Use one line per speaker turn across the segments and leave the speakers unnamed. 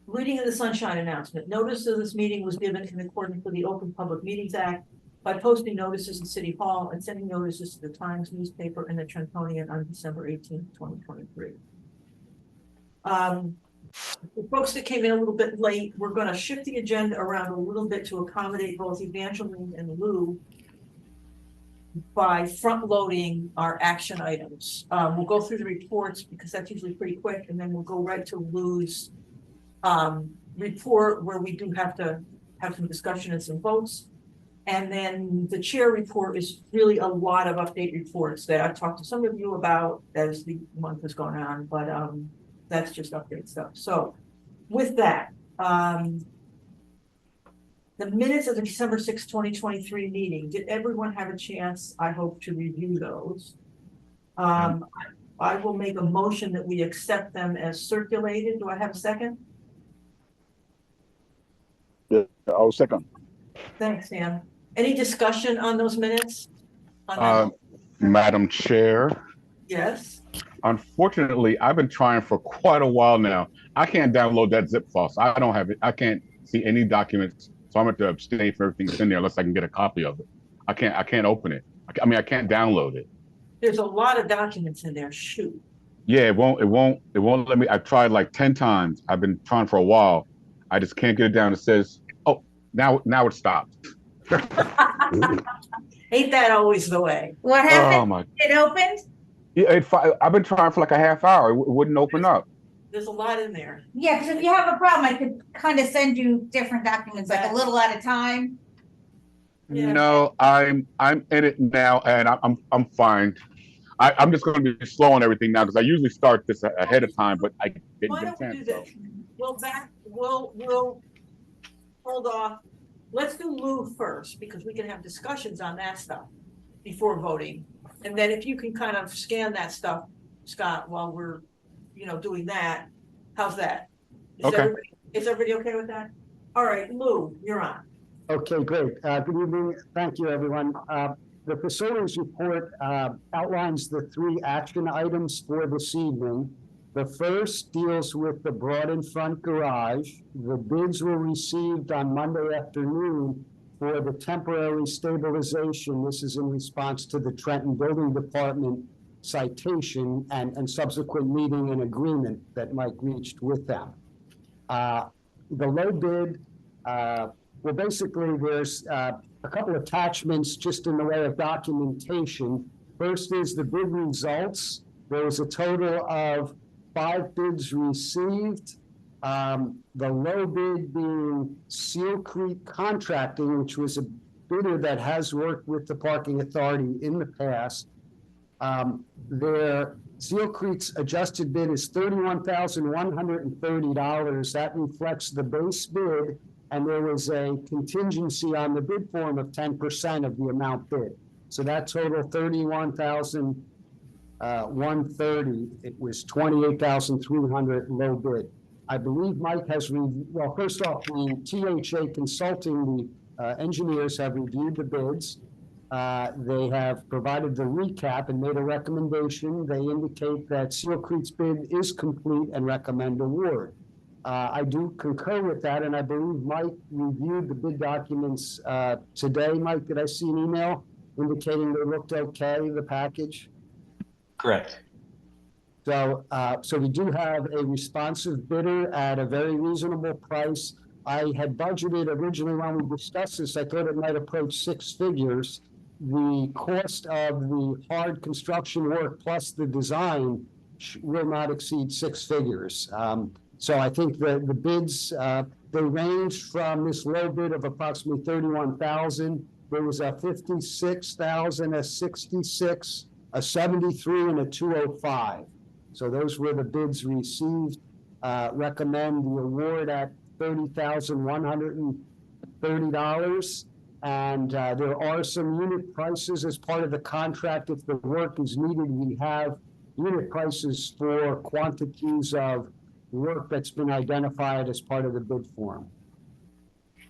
Reading of the sunshine announcement. Notice of this meeting was given in accordance with the Open Public Meetings Act by posting notices in City Hall and sending notices to the Times newspaper and the Trentonian on December 18th, 2023. The folks that came in a little bit late, we're going to shift the agenda around a little bit to accommodate both Evangeline and Lou by front loading our action items. We'll go through the reports because that's usually pretty quick, and then we'll go right to Lou's report where we do have to have some discussion and some votes. And then the chair report is really a lot of update reports that I've talked to some of you about as the month has gone on, but that's just update stuff. So with that, the minutes of the December 6th, 2023 meeting, did everyone have a chance, I hope, to review those? I will make a motion that we accept them as circulated. Do I have a second?
Yeah, I'll second.
Thanks, Dan. Any discussion on those minutes?
Madam Chair.
Yes.
Unfortunately, I've been trying for quite a while now. I can't download that zip file. So I don't have it. I can't see any documents. So I'm going to abstain from everything that's in there unless I can get a copy of it. I can't open it. I mean, I can't download it.
There's a lot of documents in there. Shoot.
Yeah, it won't let me. I've tried like 10 times. I've been trying for a while. I just can't get it down. It says, oh, now it stopped.
Ain't that always the way?
What happened?
Oh my.
It opened?
Yeah, I've been trying for like a half hour. It wouldn't open up.
There's a lot in there.
Yeah, because if you have a problem, I could kind of send you different documents, like a little at a time.
Yeah.
No, I'm in it now, and I'm fine. I'm just going to be slow on everything now because I usually start this ahead of time, but I didn't
Why
get a
don't we
chance.
do this? We'll hold off. Let's do Lou first because we can have discussions on that stuff before voting. And then if you can kind of scan that stuff, Scott, while we're, doing that, how's that? Is everybody okay with that? All right, Lou, you're on.
Okay, great. Good evening. Thank you, everyone. The facilities report outlines the 3 action items for this evening. The first deals with the brought-in front garage. The bids were received on Monday afternoon for the temporary stabilization. This is in response to the Trenton Building Department citation and subsequent meeting and agreement that Mike reached with them. The low bid, well, basically there's a couple attachments just in the way of documentation. First is the bid results. There was a total of 5 bids received. The low bid being Seal Creek Contracting, which was a bidder that has worked with the Parking Authority in the past. Their Seal Creek's adjusted bid is $31,130. That reflects the base bid, and there was a contingency on the bid form of 10% of the amount bid. So that total $31,130. It was $28,300 low bid. I believe Mike has well, first off, the THA Consulting, the engineers have reviewed the bids. They have provided the recap and made a recommendation. They indicate that Seal Creek's bid is complete and recommend award. I do concur with that, and I believe Mike reviewed the bid documents today. Mike, did I see an email indicating they looked okay, the package?
Correct.
So, so we do have a responsive bidder at a very reasonable price. I had budgeted originally when we discussed this, I thought it might approach 6 figures. The cost of the hard construction work plus the design will not exceed 6 figures. So I think the bids, they ranged from this low bid of approximately $31,000. There was a $56,000, a $66,000, a $73,000, and a $205,000. So those were the bids received. Recommend the award at $30,130. And there are some unit prices as part of the contract. If the work is needed, we have unit prices for quantities of work that's been identified as part of the bid form.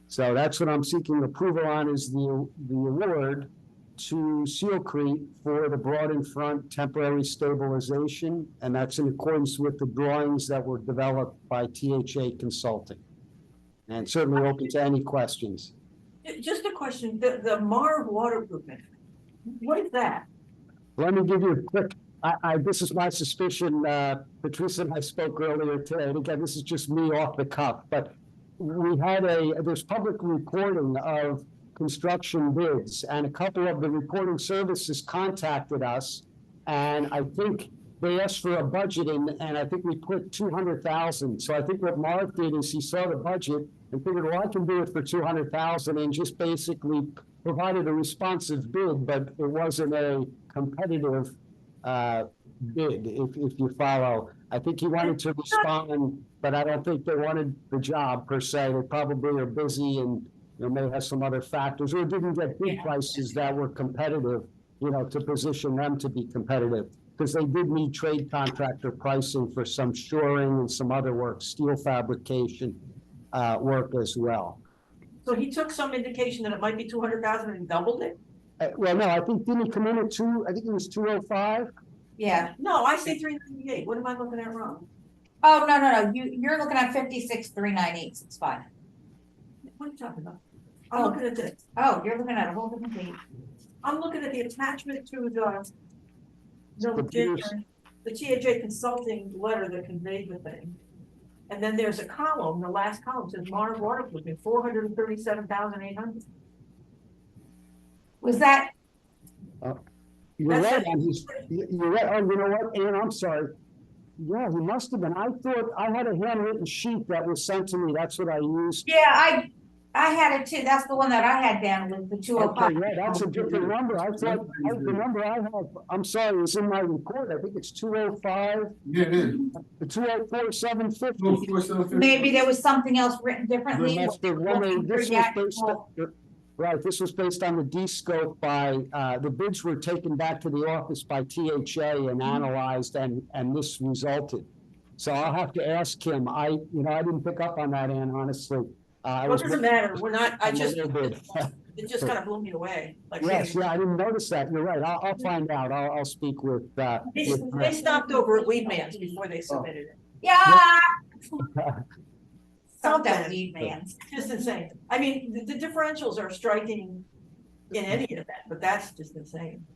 So that's what I'm seeking approval on, is the award. to Sealcrete for the broad in front temporary stabilization, and that's in accordance with the drawings that were developed by THA Consulting. And certainly open to any questions.
Just a question, the Marv waterproofing, what is that?
Let me give you a quick, this is my suspicion, Patricia and I spoke earlier today, and again, this is just me off the cuff, but we had there's public reporting of construction bids, and a couple of the reporting services contacted us, and I think they asked for a budget, and I think we put 200,000. So I think what Mark did is he saw the budget and figured, well, I can do it for 200,000, and just basically provided a responsive bid, but it wasn't a competitive bid, if you follow. I think he wanted to respond, but I don't think they wanted the job per se. They probably are busy and may have some other factors, or didn't get bid prices that were competitive, to position them to be competitive. Because they did need trade contractor pricing for some shoring and some other work, steel fabrication work as well.
So he took some indication that it might be 200,000 and doubled it?
Well, no, I think, didn't he come in at I think it was 205?
Yeah.
No, I say 398. What am I looking at wrong?
Oh, no. You're looking at 56,398. It's fine.
What are you talking about? I'm looking at this.
Oh, you're looking at a whole different page.
I'm looking at the attachment to the THA Consulting letter that conveyed the thing. And then there's a column, the last column says Marv waterproofing, 437,800.
Was that?
You're right. You're right. Oh, you know what, Ann, I'm sorry. Yeah, he must have been. I thought I had a handwritten sheet that was sent to me. That's what I used.
Yeah, I had it too. That's the one that I had down with the 205.
Okay, yeah, that's a different number. I thought the number I have, I'm sorry, is in my report. I think it's 205.
Yeah, it is.
The 204, 750.
Maybe there was something else written differently.
There must have been. This was based on the D-scope by, the bids were taken back to the office by THA and analyzed, and this resulted. So I'll have to ask him. I didn't pick up on that, Ann, honestly.
It doesn't matter. We're not, it just kind of blew me away. Like,
yes, yeah, I didn't notice that. You're right. I'll find out. I'll speak with,
they stopped over at Weed Man's before they submitted it.
Yeah. Something Weed Man's.
Just insane. I mean, the differentials are striking in any event, but that's just insane.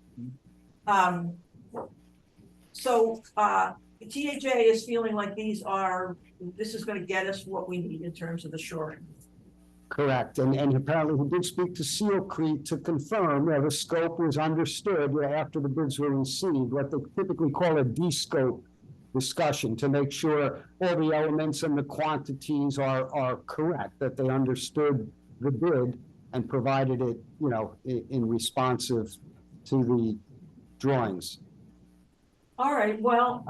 So THA is feeling like this is going to get us what we need in terms of the shoring.
Correct, and apparently he did speak to Sealcrete to confirm the scope was understood after the bids were received, what they typically call a D-scope discussion, to make sure all the elements and the quantities are correct, that they understood the bid and provided it, in responsive to the drawings.
All right, well,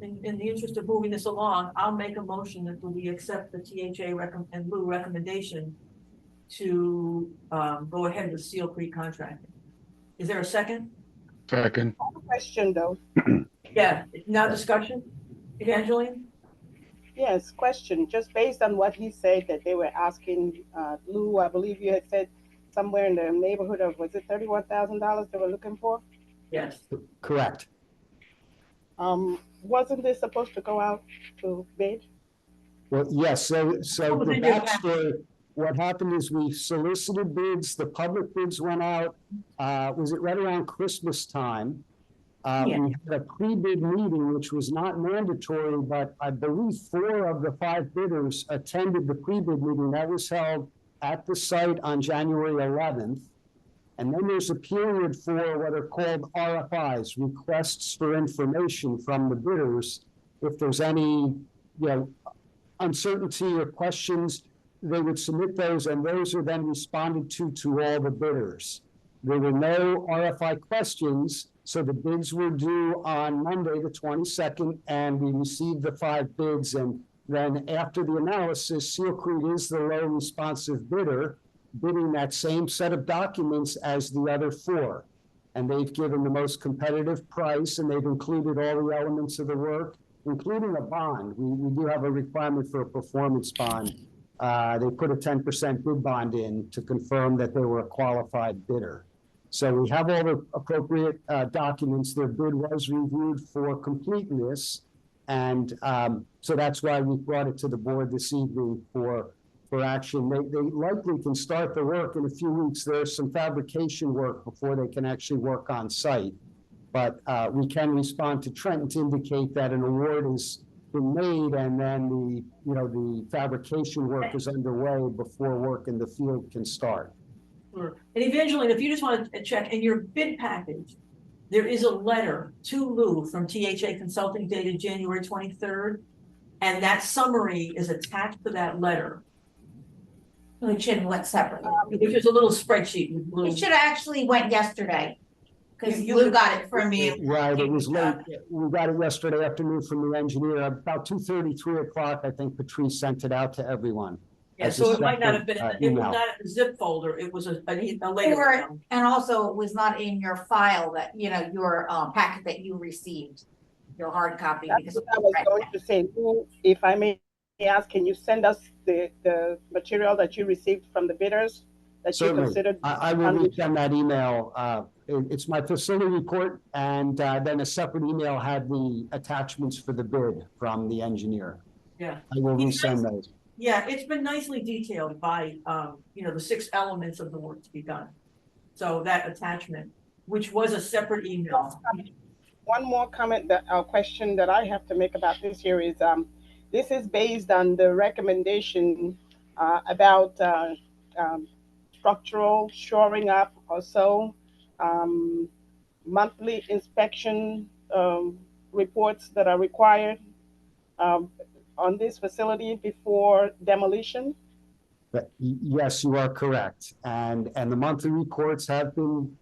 in the interest of moving this along, I'll make a motion that we accept the THA and Lou recommendation to go ahead with Sealcrete contracting. Is there a second?
Second.
Question though.
Yeah, now discussion, Evangeline?
Yes, question. Just based on what he said that they were asking Lou, I believe you had said somewhere in the neighborhood of, was it $31,000 they were looking for?
Yes.
Correct.
Wasn't this supposed to go out to bid?
Well, yes, so the backstory, what happened is we solicited bids, the public bids went out, was it right around Christmas time? We had a pre-bid meeting, which was not mandatory, but I believe 4 of the 5 bidders attended the pre-bid meeting. That was held at the site on January 11th. And then there's a period for what are called RFIs, requests for information from the bidders. If there's any, uncertainty or questions, they would submit those, and those are then responded to all the bidders. There were no RFI questions, so the bids were due on Monday, the 22nd, and we received the 5 bids. And then after the analysis, Sealcrete is the low responsive bidder, bidding that same set of documents as the other 4. And they've given the most competitive price, and they've included all the elements of the work, including a bond. We do have a requirement for a performance bond. They put a 10% bid bond in to confirm that they were a qualified bidder. So we have all the appropriate documents. Their bid was reviewed for completeness. And so that's why we brought it to the board this evening for action. They likely can start the work in a few weeks. There's some fabrication work before they can actually work on site. But we can respond to Trenton to indicate that an award has been made, and then the fabrication work is underway before work in the field can start.
Sure. And Evangeline, if you just want to check, in your bid package, there is a letter to Lou from THA Consulting dated January 23rd. And that summary is attached to that letter.
It should have went separately.
Which is a little spreadsheet with Lou.
It should have actually went yesterday. Because
You-
Lou got it from me.
Right, it was late. We got it yesterday afternoon from the engineer. About 2:30, 3 o'clock, I think Patrice sent it out to everyone.
Yeah, so it might not have been, it was
email.
not in the zip folder, it was a later.
Or,
email.
and also it was not in your file that, your packet that you received, your hard copy.
That's
Because
what I was going to say. Lou, if I may ask, can you send us the material that you received from the bidders that
Certainly.
you considered?
I will resend that email. It's my facility report, and then a separate email had the attachments for the bid from the engineer.
Yeah.
I will resend those.
Yeah, it's been nicely detailed by, the 6 elements of the work to be done. So that attachment, which was a separate email.
One more comment question that I have to make about this here is, this is based on the recommendation about structural shoring up or so, monthly inspection reports that are required on this facility before demolition.
But yes, you are correct. And the monthly reports have been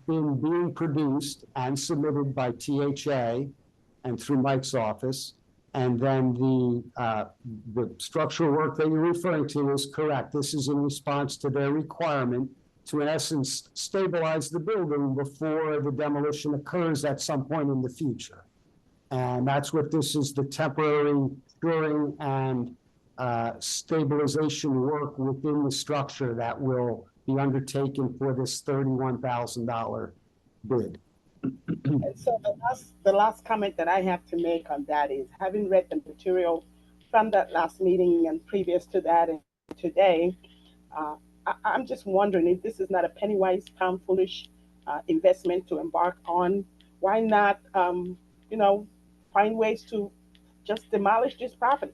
being produced and submitted by THA and through Mike's office. And then the structural work that you're referring to is correct. This is in response to their requirement to, in essence, stabilize the building before the demolition occurs at some point in the future. And that's what this is, the temporary shoring and stabilization work within the structure that will be undertaken for this $31,000 bid.
And so the last comment that I have to make on that is, having read the material from that last meeting and previous to that and today, I'm just wondering if this is not a penny wise, pound foolish investment to embark on. Why not, find ways to just demolish this property?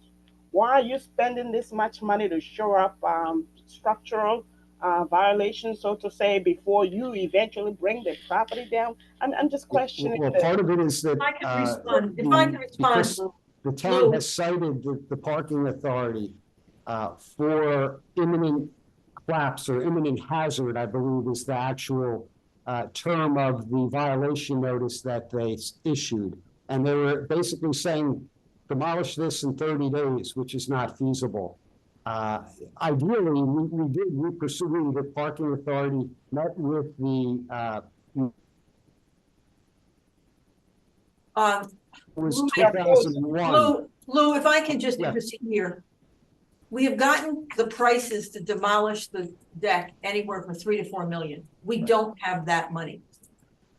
Why are you spending this much money to shore up structural violations, so to say, before you eventually bring the property down? I'm just questioning.
Well, part of it is that
If I can respond,
the town has cited the parking authority for imminent collapse or imminent hazard, I believe is the actual term of the violation notice that they issued. And they were basically saying, demolish this in 30 days, which is not feasible. Ideally, we pursued the parking authority, met with the was
Lou,
2001.
Lou, if I can just
Yeah.
intercede here. We have gotten the prices to demolish the deck anywhere from 3 to 4 million. We don't have that money.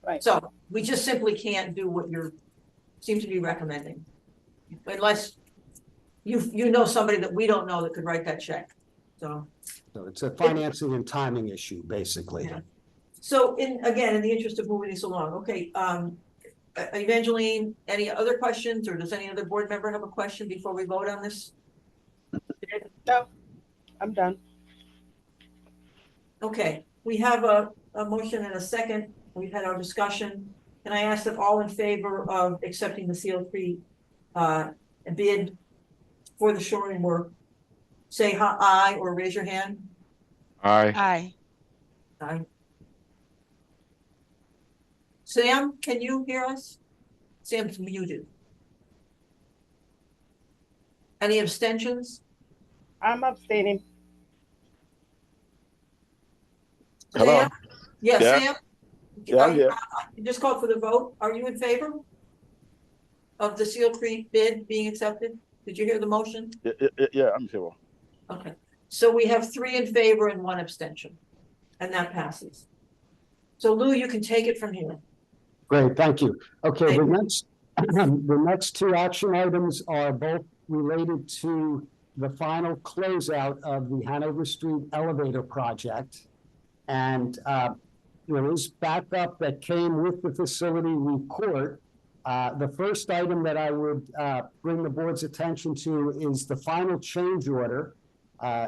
Right.
So we just simply can't do what you seem to be recommending. Unless you know somebody that we don't know that could write that check. So
So it's a financing and timing issue, basically.
Yeah. So in the interest of moving this along, okay, Evangeline, any other questions, or does any other board member have a question before we vote on this?
No, I'm done.
Okay, we have a motion and a second. We've had our discussion. Can I ask that all in favor of accepting the CO3 bid for the shoring work, say aye or raise your hand?
Aye.
Aye.
Aye. Sam, can you hear us? Sam's muted. Any abstentions?
I'm abstaining.
Hello.
Sam? Yeah,
Yeah.
Sam?
Yeah, I'm here.
Just call for the vote. Are you in favor of the Seal Creek bid being accepted? Did you hear the motion?
Yeah, I'm here.
Okay, so we have 3 in favor and 1 abstention, and that passes. So Lou, you can take it from here.
Great, thank you. Okay,
Thank
the
you.
next, the next two action items are both related to the final closeout of the Hanover Street elevator project. And there is backup that came with the facility report. The first item that I would bring the board's attention to is the final change order.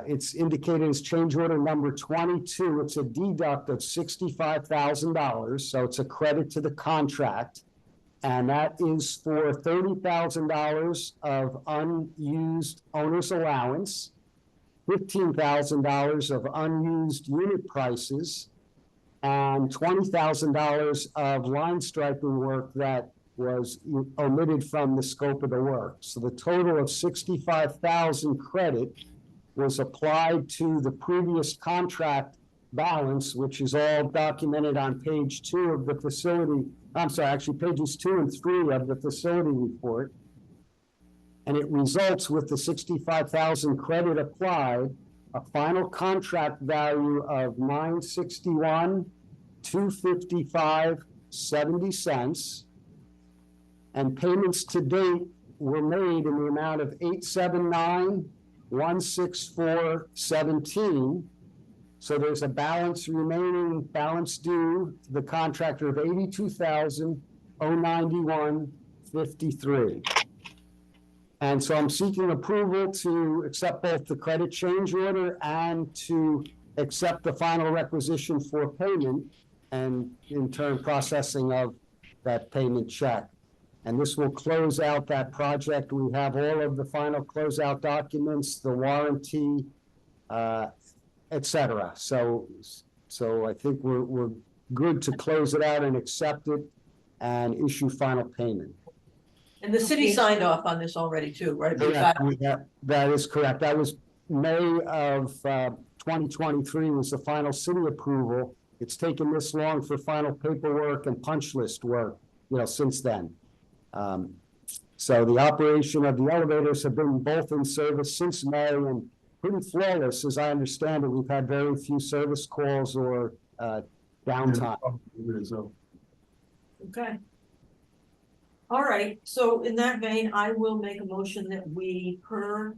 It's indicated as change order number 22. It's a deduct of $65,000, so it's a credit to the contract. And that is for $30,000 of unused owner's allowance, $15,000 of unused unit prices, and $20,000 of line striping work that was omitted from the scope of the work. So the total of $65,000 credit was applied to the previous contract balance, which is all documented on page 2 of the facility. I'm sorry, actually pages 2 and 3 of the facility report. And it results with the $65,000 credit applied, a final contract value of $961,255.70. And payments to date were made in the amount of $879,164.17. So there's a balance due to the contractor of $82,091.53. And so I'm seeking approval to accept both the credit change order and to accept the final requisition for payment, and in turn processing of that payment check. And this will close out that project. We have all of the final closeout documents, the warranty, et cetera. So I think we're good to close it out and accept it and issue final payment.
And the city signed off on this already too, right?
That is correct. That was May of 2023 was the final city approval. It's taken this long for final paperwork and punch list work, since then. So the operation of the elevators have been both in service since May and pretty flawless, as I understand it. We've had very few service calls or downtime.
Okay. All right, so in that vein, I will make a motion that we, per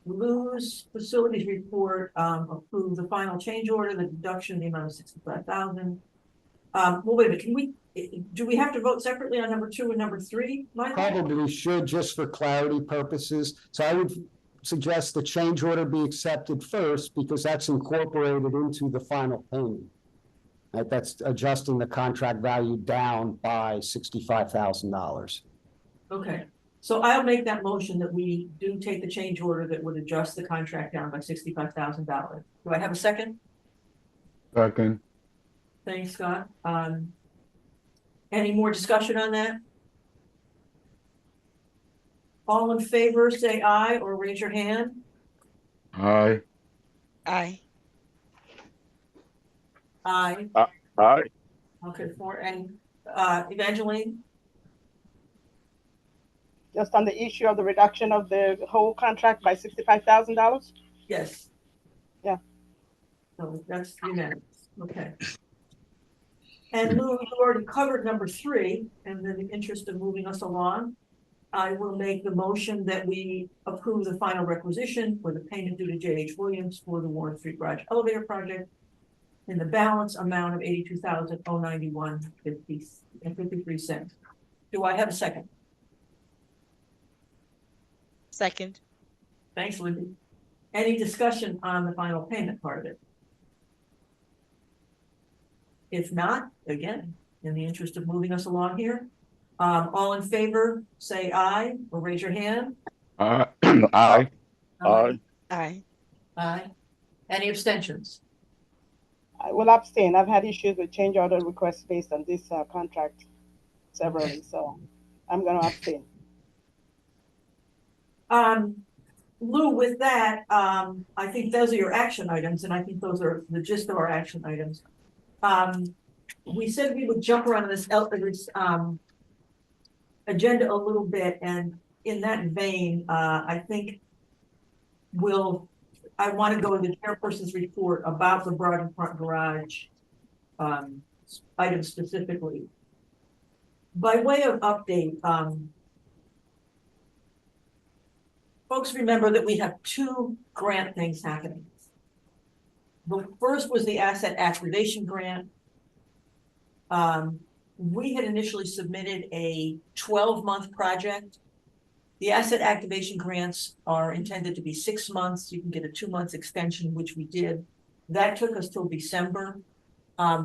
Lou's facilities report, approve the final change order, the deduction, the amount of $65,000. Well, wait a minute, do we have to vote separately on number 2 and number 3, Michael?
Probably should, just for clarity purposes. So I would suggest the change order be accepted first, because that's incorporated into the final payment. Right, that's adjusting the contract value down by $65,000.
Okay, so I'll make that motion that we do take the change order that would adjust the contract down by $65,000. Do I have a second?
Second.
Thanks, Scott. Any more discussion on that? All in favor, say aye or raise your hand.
Aye.
Aye.
Aye.
Aye.
Okay, and Evangeline?
Just on the issue of the reduction of the whole contract by $65,000?
Yes.
Yeah.
So that's unanimous. Okay. And Lou, you already covered number 3, and in the interest of moving us along, I will make the motion that we approve the final requisition for the payment due to J.H. Williams for the Warren Street Garage Elevator Project in the balance amount of $82,091.53. Do I have a second?
Second.
Thanks, Libby. Any discussion on the final payment part of it? If not, again, in the interest of moving us along here, all in favor, say aye or raise your hand.
Aye.
Aye.
Aye.
Aye. Any abstentions?
I will abstain. I've had issues with change order requests based on this contract severally, so I'm going to abstain.
Lou, with that, I think those are your action items, and I think those are the gist of our action items. We said we would jump around this agenda a little bit, and in that vein, I think I want to go into the chairperson's report about the Broad and Front Garage item specifically. By way of update, folks remember that we have two grant things happening. The first was the asset activation grant. We had initially submitted a 12-month project. The asset activation grants are intended to be 6 months. You can get a 2-month extension, which we did. That took us till December.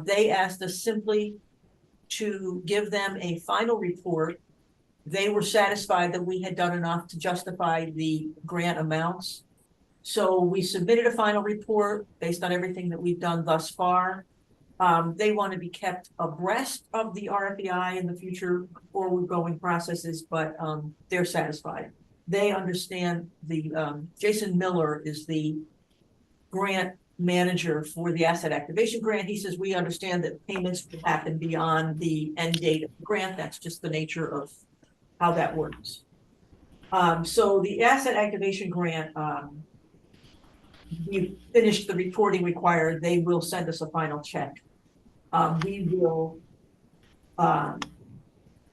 They asked us simply to give them a final report. They were satisfied that we had done enough to justify the grant amounts. So we submitted a final report based on everything that we've done thus far. They want to be kept abreast of the RFEI in the future forward-going processes, but they're satisfied. They understand Jason Miller is the grant manager for the asset activation grant. He says, we understand that payments will happen beyond the end date of the grant. That's just the nature of how that works. So the asset activation grant, we finished the reporting required. They will send us a final check.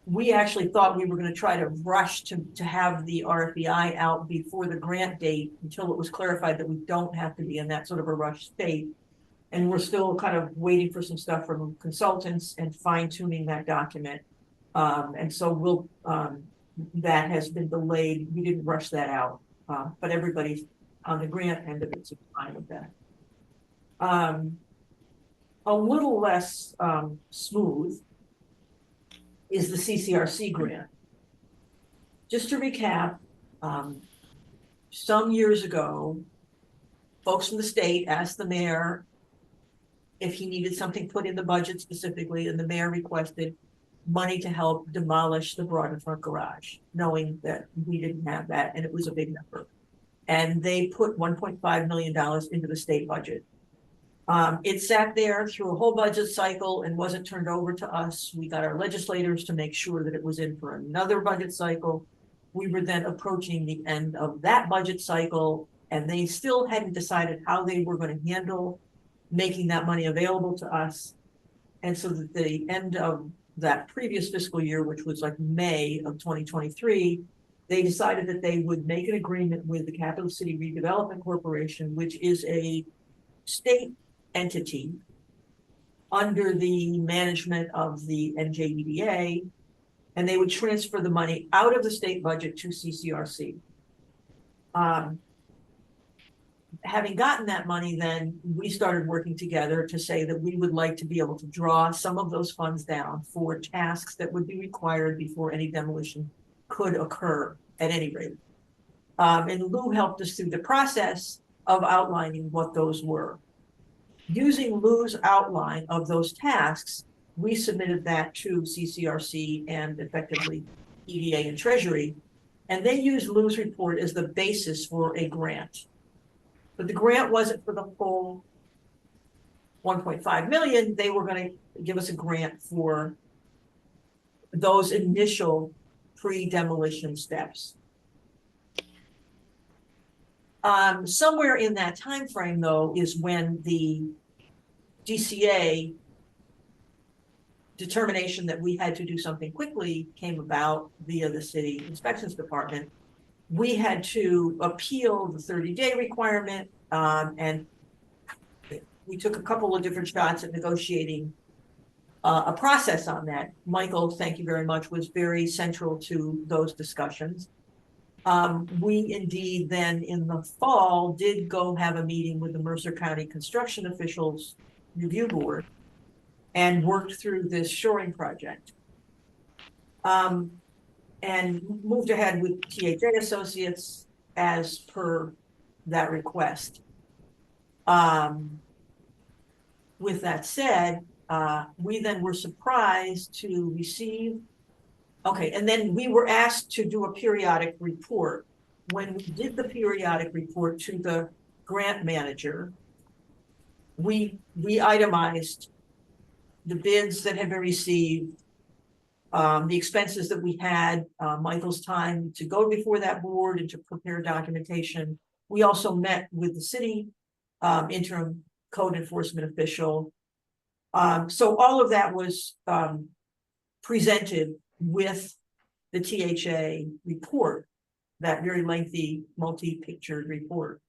We actually thought we were going to try to rush to have the RFEI out before the grant date until it was clarified that we don't have to be in that sort of a rush state. And we're still kind of waiting for some stuff from consultants and fine tuning that document. And so that has been delayed. We didn't rush that out, but everybody's on the grant end of it's fine with that. A little less smooth is the CCRC grant. Just to recap, some years ago, folks from the state asked the mayor if he needed something put in the budget specifically, and the mayor requested money to help demolish the Broad Front garage, knowing that we didn't have that, and it was a big number. And they put $1.5 million into the state budget. It sat there through a whole budget cycle and wasn't turned over to us. We got our legislators to make sure that it was in for another budget cycle. We were then approaching the end of that budget cycle, and they still hadn't decided how they were going to handle making that money available to us. And so at the end of that previous fiscal year, which was like May of 2023, they decided that they would make an agreement with the Capital City Redevelopment Corporation, which is a state entity under the management of the NJEDA, and they would transfer the money out of the state budget to CCRC. Having gotten that money, then we started working together to say that we would like to be able to draw some of those funds down for tasks that would be required before any demolition could occur at any rate. And Lou helped us through the process of outlining what those were. Using Lou's outline of those tasks, we submitted that to CCRC and effectively EDA and Treasury, and they used Lou's report as the basis for a grant. But the grant wasn't for the full 1.5 million. They were going to give us a grant for those initial pre-demolition steps. Somewhere in that time frame, though, is when the DCA determination that we had to do something quickly came about via the city inspections department. We had to appeal the 30-day requirement, and we took a couple of different shots at negotiating a process on that. Michael, thank you very much, was very central to those discussions. We indeed then in the fall did go have a meeting with the Mercer County Construction Officials Review Board and worked through this shoring project. And moved ahead with THA Associates as per that request. With that said, we then were surprised to receive, okay, and then we were asked to do a periodic report. When we did the periodic report to the grant manager, we itemized the bids that had been received, the expenses that we had, Michael's time to go before that board and to prepare documentation. We also met with the city interim code enforcement official So all of that was presented with the THA report, that very lengthy multi-pictured report.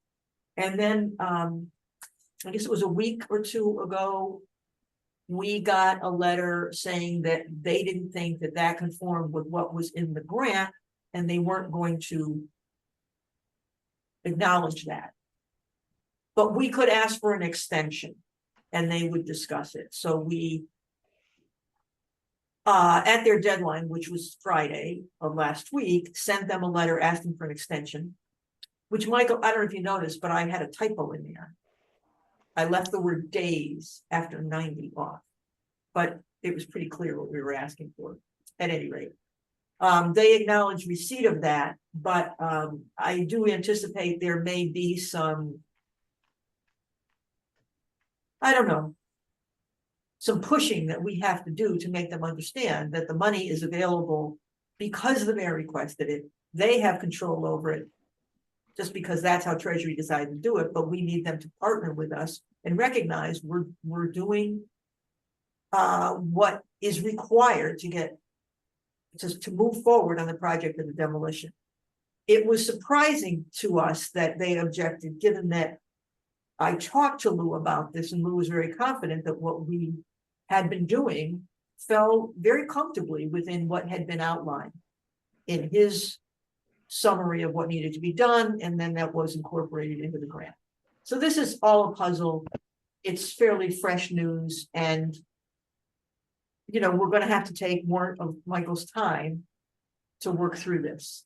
And then I guess it was a week or two ago, we got a letter saying that they didn't think that that conformed with what was in the grant, and they weren't going to acknowledge that. But we could ask for an extension and they would discuss it. So we, at their deadline, which was Friday of last week, sent them a letter asking for an extension, which, Michael, I don't know if you noticed, but I had a typo in there. I left the word days after 90 off, but it was pretty clear what we were asking for at any rate. They acknowledged receipt of that, but I do anticipate there may be some, I don't know, some pushing that we have to do to make them understand that the money is available because the mayor requested it. They have control over it just because that's how Treasury decided to do it, but we need them to partner with us and recognize we're doing what is required to get to move forward on the project of the demolition. It was surprising to us that they objected, given that I talked to Lou about this, and Lou was very confident that what we had been doing fell very comfortably within what had been outlined in his summary of what needed to be done, and then that was incorporated into the grant. So this is all a puzzle. It's fairly fresh news, and you know, we're going to have to take more of Michael's time to work through this,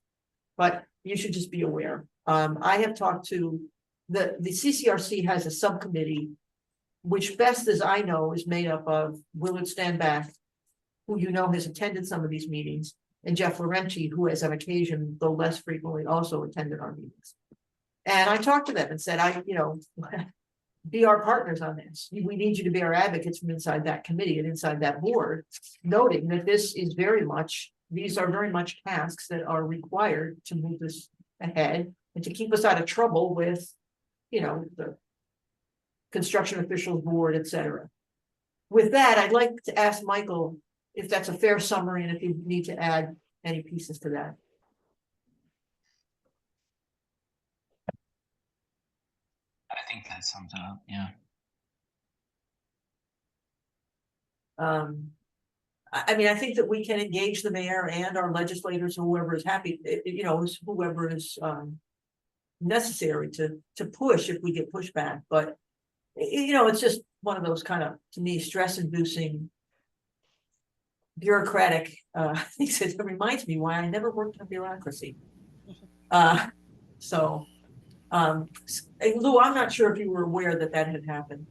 but you should just be aware. I have talked to the CCRC has a subcommittee, which best as I know is made up of Willard Stanback, who you know has attended some of these meetings, and Jeff Laurenti, who has on occasion, though less frequently, also attended our meetings. And I talked to them and said, you know, be our partners on this. We need you to be our advocates from inside that committee and inside that board, noting that this is very much, these are very much tasks that are required to move this ahead and to keep us out of trouble with, you know, the construction officials board, et cetera. With that, I'd like to ask Michael if that's a fair summary and if you need to add any pieces to that.
I think that sums it up. Yeah.
I mean, I think that we can engage the mayor and our legislators, whoever is happy, you know, whoever is necessary to push if we get pushback. But, you know, it's just one of those kind of, to me, stress-inducing bureaucratic things. It reminds me why I never worked in bureaucracy. Lou, I'm not sure if you were aware that that had happened.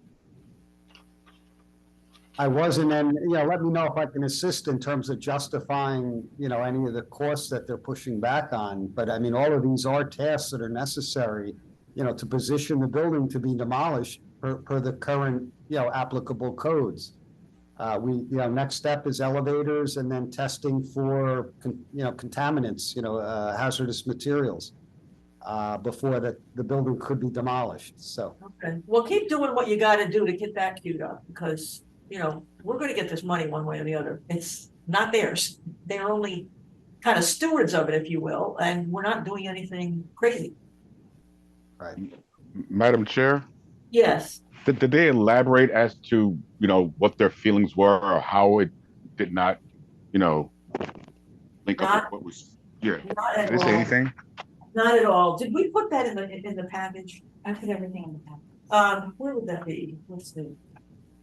I wasn't, and you know, let me know if I can assist in terms of justifying, you know, any of the costs that they're pushing back on. But I mean, all of these are tasks that are necessary, you know, to position the building to be demolished per the current, you know, applicable codes. You know, next step is elevators and then testing for, you know, contaminants, you know, hazardous materials before the building could be demolished. So.
Okay, well, keep doing what you got to do to get that queued up, because you know, we're going to get this money one way or the other. It's not theirs. They're only kind of stewards of it, if you will, and we're not doing anything crazy.
Right.
Madam Chair?
Yes.
Did they elaborate as to, you know, what their feelings were or how it did not, you know, link up with what was, yeah. Did they say anything?
Not at all. Did we put that in the package?
I put everything in the package.
Where would that be? Let's see.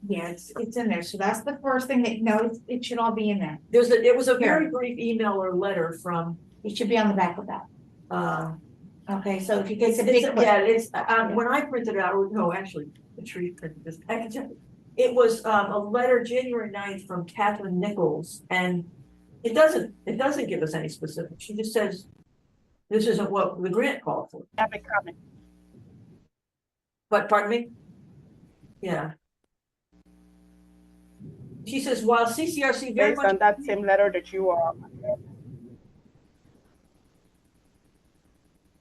Yeah, it's in there. So that's the first thing that, no, it should all be in there.
It was a very brief email or letter from,
It should be on the back of that. Okay, so if you get
when I printed it out, no, actually, Patrice printed this package. It was a letter January 9th from Catherine Nichols, and it doesn't give us any specifics. She just says this isn't what the grant called for.
Have a comment.
But pardon me? Yeah. She says, while CCRC very
Based
much
on that same letter that you are.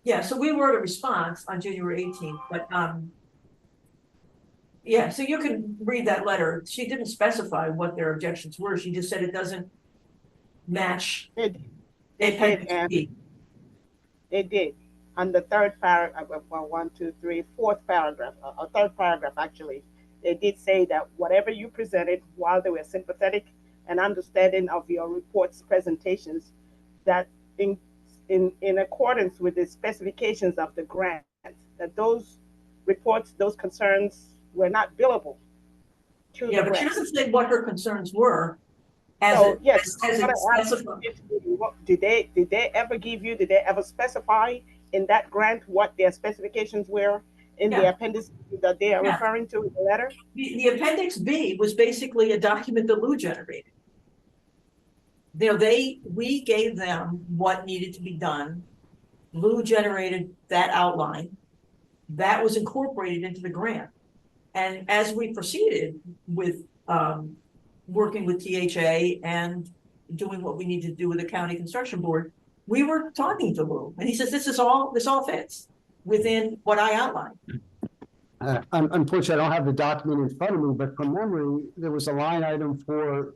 Yeah, so we wrote a response on January 18th, but Yeah, so you can read that letter. She didn't specify what their objections were. She just said it doesn't match
It
appendix
and
B.
they did. On the third paragraph, well, one, two, three, fourth paragraph, third paragraph actually, they did say that whatever you presented, while they were sympathetic and understanding of your report's presentations, that in accordance with the specifications of the grant, that those reports, those concerns were not billable to
Yeah,
the
but she
grant.
doesn't say what her concerns were as
So
it,
yes,
as
I
it
want to ask
specified.
you, did they ever give you? Did they ever specify in that grant what their specifications were in the
Yeah,
appendix that they are
yeah.
referring to in the letter?
The appendix B was basically a document that Lou generated. You know, we gave them what needed to be done. Lou generated that outline. That was incorporated into the grant. And as we proceeded with working with THA and doing what we need to do with the county construction board, we were talking to Lou, and he says, this all fits within what I outlined.
Unfortunately, I don't have the document in front of me, but from memory, there was a line item for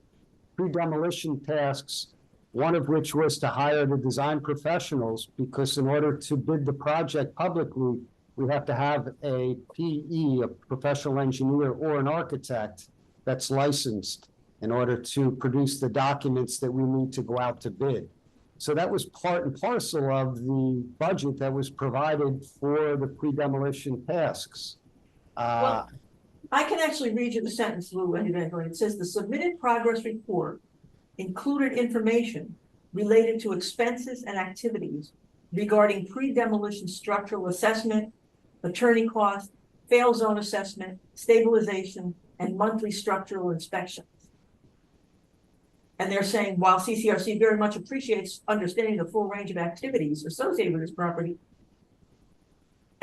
pre-demolition tasks, one of which was to hire the design professionals, because in order to bid the project publicly, we have to have a PE, a professional engineer, or an architect that's licensed in order to produce the documents that we need to go out to bid. So that was part and parcel of the budget that was provided for the pre-demolition tasks.
Well, I can actually read you the sentence, Lou, eventually. It says the submitted progress report included information related to expenses and activities regarding pre-demolition structural assessment, attorney cost, fail zone assessment, stabilization, and monthly structural inspections. And they're saying, while CCRC very much appreciates understanding the full range of activities associated with this property,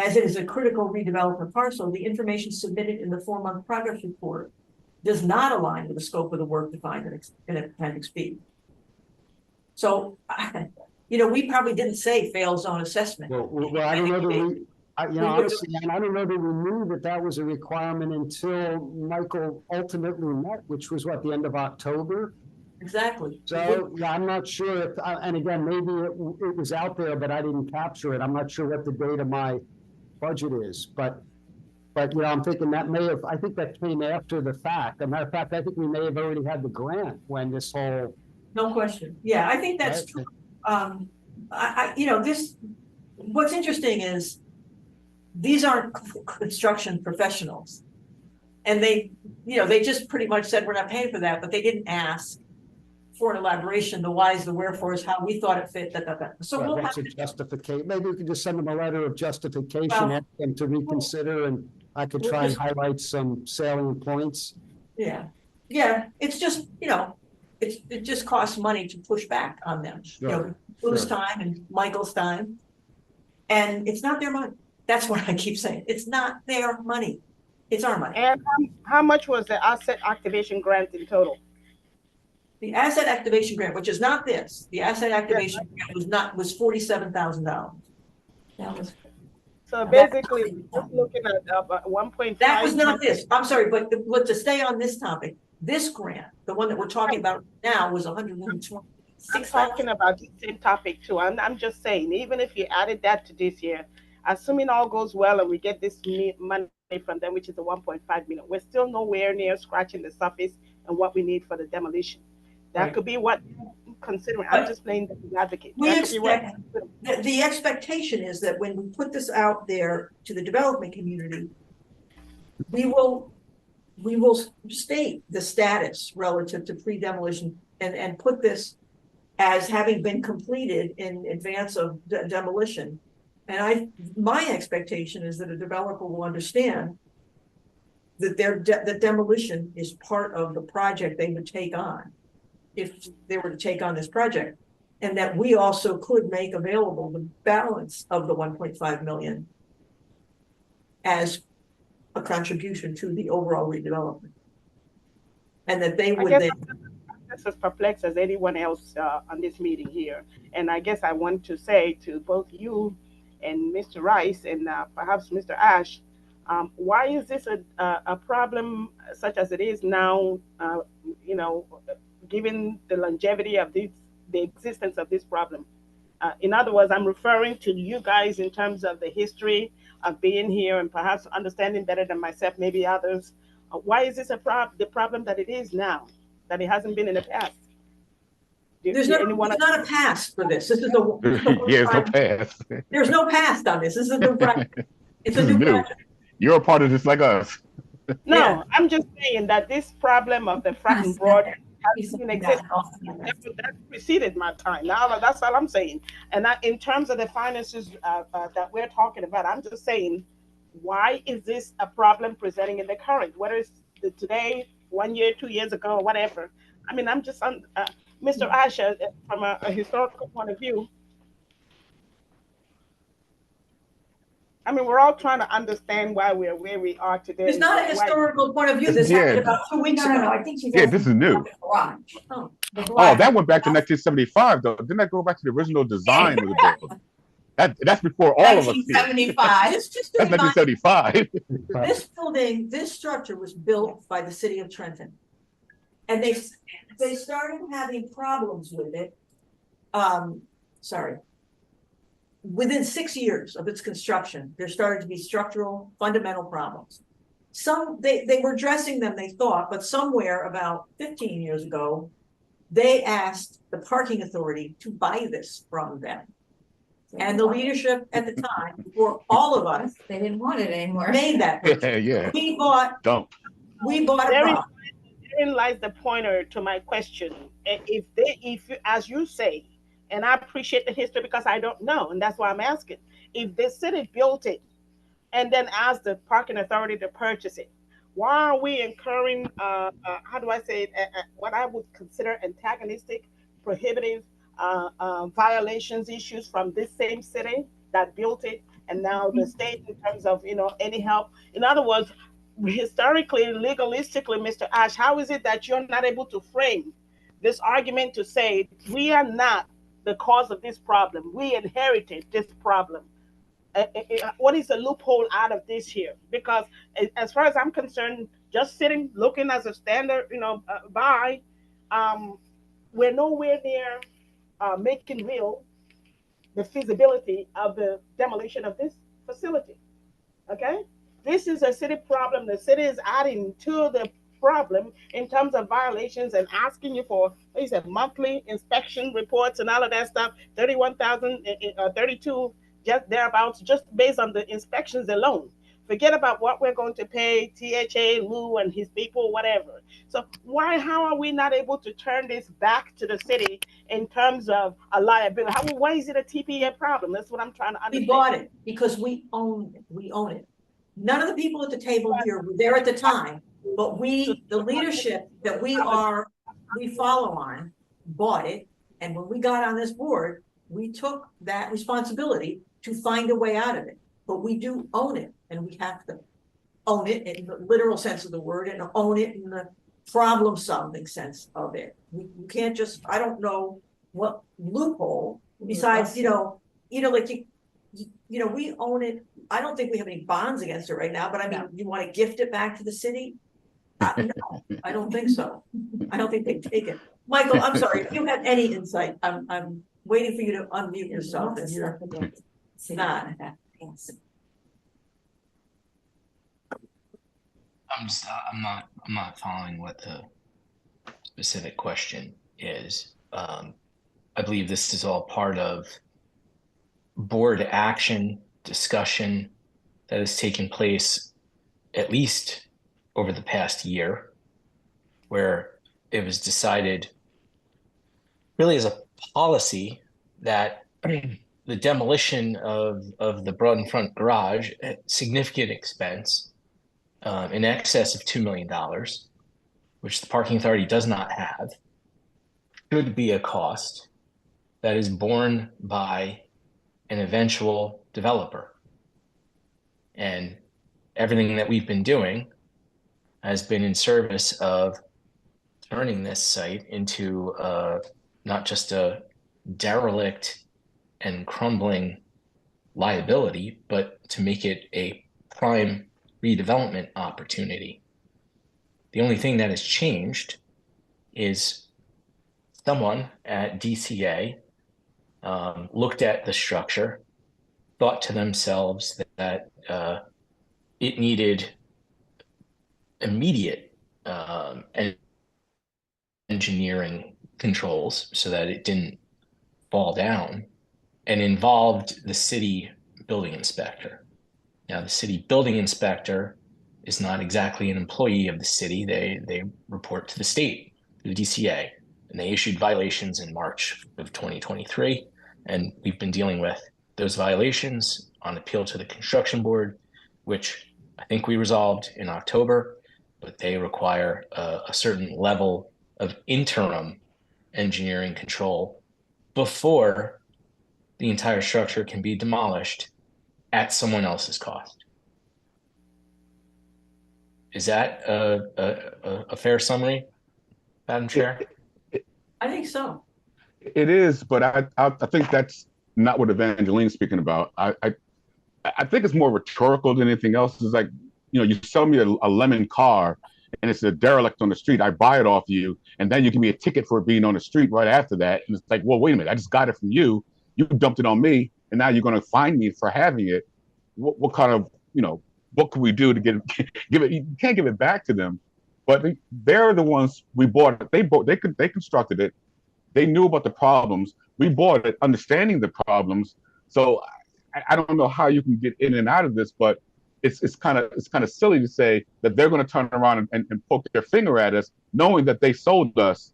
as it is a critical redevelopment parcel, the information submitted in the 4-month progress report does not align with the scope of the work defined in Appendix B. So, you know, we probably didn't say fail zone assessment.
Well, I don't know that we, honestly, I don't know that we knew that that was a requirement until Michael ultimately met, which was what, the end of October?
Exactly.
So, yeah, I'm not sure if, and again, maybe it was out there, but I didn't capture it. I'm not sure what the date of my budget is, but you know, I'm thinking that I think that came after the fact. As a matter of fact, I think we may have already had the grant when this whole.
No question. Yeah, I think that's true. You know, what's interesting is these aren't construction professionals. And they, you know, they just pretty much said, we're not paying for that, but they didn't ask for an elaboration, the whys, the wherefores, how we thought it fit, So we'll have
to justify. Maybe we could just send them a letter of justification, ask them to reconsider, and I could try and highlight some salient points.
Yeah, it's just, you know, it just costs money to push back on them.
Sure.
You know, Lou's time and Michael's time, and it's not their money. That's what I keep saying. It's not their money. It's our money.
And how much was the asset activation grant in total?
The asset activation grant, which is not this, the asset activation grant was $47,000. That was.
So basically, just looking at 1.5.
That was not this. I'm sorry, but to stay on this topic, this grant, the one that we're talking about now, was 126.
I'm talking about the same topic too. I'm just saying, even if you added that to this year, assuming all goes well and we get this money from them, which is the 1.5 million, we're still nowhere near scratching the surface and what we need for the demolition. That could be what I'm considering. I'm just playing the advocate.
The expectation is that when we put this out there to the development community, we will state the status relative to pre-demolition and put this as having been completed in advance of demolition. And my expectation is that a developer will understand that the demolition is part of the project they would take on if they were to take on this project, and that we also could make available the balance of the 1.5 million as a contribution to the overall redevelopment. And that they would then.
I'm just as perplexed as anyone else on this meeting here. And I guess I want to say to both you and Mr. Rice and perhaps Mr. Ash, Why is this a problem such as it is now, you know, given the longevity of the existence of this problem? In other words, I'm referring to you guys in terms of the history of being here and perhaps understanding better than myself, maybe others. Why is this the problem that it is now, that it hasn't been in the past?
There's not a past for this. This is
Yeah, it's no past.
There's no past on this. This is a new project. It's a
This is
new
new.
project.
You're a part of this like us.
No,
Yeah.
I'm just saying that this problem of the fracking broad has been existing. That preceded my time. Now that's all I'm saying. And in terms of the finances that we're talking about, I'm just saying, why is this a problem presenting in the current? Whether it's today, 1 year, 2 years ago, whatever. I mean, I'm just Mr. Asher, from a historical point of view. I mean, we're all trying to understand why we're where we are today.
It's not a historical point of view. This happened about 2 weeks ago.
No, I think she's.
Yeah, this is new.
Oh.
Oh, that went back to 1975, though. Didn't that go back to the original design of the building? That's before all of us here.
1975.
Just
That's 1975.
this building, this structure was built by the city of Trenton. And they started having problems with it. Within 6 years of its construction, there started to be structural fundamental problems. They were addressing them, they thought, but somewhere about 15 years ago, they asked the parking authority to buy this from them. And the leadership at the time, for all of us,
They didn't want it anymore.
made that.
Yeah.
We bought
Don't.
a problem.
Therein lies the pointer to my question. If as you say, and I appreciate the history because I don't know, and that's why I'm asking, if the city built it and then asked the parking authority to purchase it, why are we incurring, how do I say it, what I would consider antagonistic, prohibitive violations issues from this same city that built it, and now the state in terms of, you know, any help? In other words, historically, legalistically, Mr. Ash, how is it that you're not able to frame this argument to say we are not the cause of this problem, we inherited this problem? What is the loophole out of this here? Because as far as I'm concerned, just sitting looking as a standard, you know, we're nowhere near making real the feasibility of the demolition of this facility. Okay, this is a city problem. The city is adding to the problem in terms of violations and asking you for, what you said, monthly inspection reports and all of that stuff. 31,000, 32, just thereabouts, just based on the inspections alone. Forget about what we're going to pay THA, Lou, and his people, whatever. So how are we not able to turn this back to the city in terms of a liability? Why is it a TPA problem? That's what I'm trying to understand.
We bought it because we own it. We own it. None of the people at the table here were there at the time, but we, the leadership that we follow on, bought it. And when we got on this board, we took that responsibility to find a way out of it. But we do own it, and we have to own it in the literal sense of the word and own it in the problem-solving sense of it. We can't just, I don't know what loophole besides, like we own it. I don't think we have any bonds against it right now, but I mean, you want to gift it back to the city? No, I don't think so. I don't think they'd take it. Michael, I'm sorry, if you have any insight, I'm waiting for you to unmute yourself. It's not.
I'm not following what the specific question is. I believe this is all part of board action discussion that has taken place at least over the past year, where it was decided really as a policy that the demolition of the Broad Front garage at significant expense, in excess of $2 million, which the parking authority does not have, should be a cost that is borne by an eventual developer. And everything that we've been doing has been in service of turning this site into not just a derelict and crumbling liability, but to make it a prime redevelopment opportunity. The only thing that has changed is someone at DCA looked at the structure, thought to themselves that it needed immediate engineering controls so that it didn't fall down, and involved the city building inspector. Now, the city building inspector is not exactly an employee of the city. They report to the state, the DCA, and they issued violations in March of 2023. And we've been dealing with those violations on appeal to the construction board, which I think we resolved in October, but they require a certain level of interim engineering control before the entire structure can be demolished at someone else's cost. Is that a fair summary, Madam Chair?
I think so.
It is, but I think that's not what Evangeline's speaking about. I think it's more rhetorical than anything else. It's like, you sell me a lemon car and it's a derelict on the street. I buy it off you, and then you give me a ticket for it being on the street right after that. And it's like, well, wait a minute, I just got it from you. You dumped it on me, and now you're going to fine me for having it. What kind of, what can we do to give it? You can't give it back to them, but they're the ones we bought it. They constructed it. They knew about the problems. We bought it, understanding the problems. So I don't know how you can get in and out of this, but it's kind of silly to say that they're going to turn around and poke their finger at us, knowing that they sold us,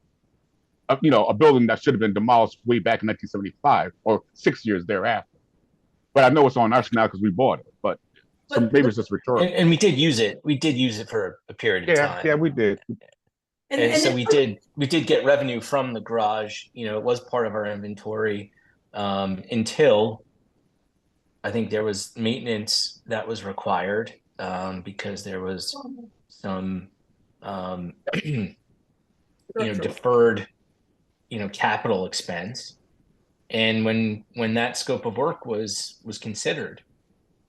a building that should have been demolished way back in 1975 or 6 years thereafter. But I know it's on us now because we bought it. But so maybe it's just rhetorical.
And we did use it. We did use it for a period of time.
Yeah, we did.
And so we did get revenue from the garage. It was part of our inventory until I think there was maintenance that was required because there was some deferred capital expense. And when that scope of work was considered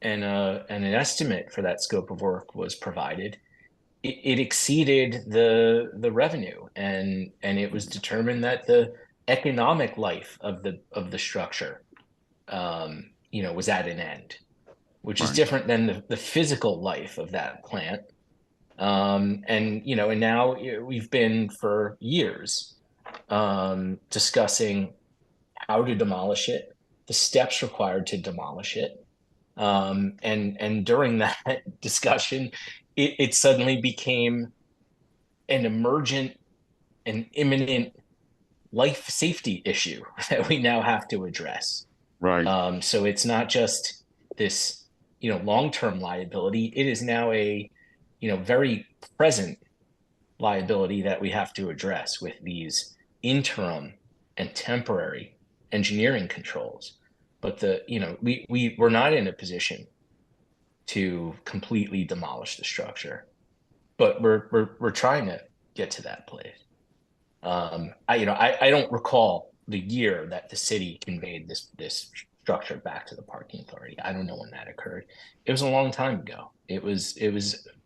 and an estimate for that scope of work was provided, it exceeded the revenue, and it was determined that the economic life of the structure was at an end, which is different than the physical life of that plant. And now we've been for years discussing how to demolish it, the steps required to demolish it. And during that discussion, it suddenly became an emergent and imminent life safety issue that we now have to address.
Right.
So it's not just this, long-term liability. It is now a, very present liability that we have to address with these interim and temporary engineering controls. But we're not in a position to completely demolish the structure, but we're trying to get to that place. I don't recall the year that the city conveyed this structure back to the parking authority. I don't know when that occurred. It was a long time ago. It was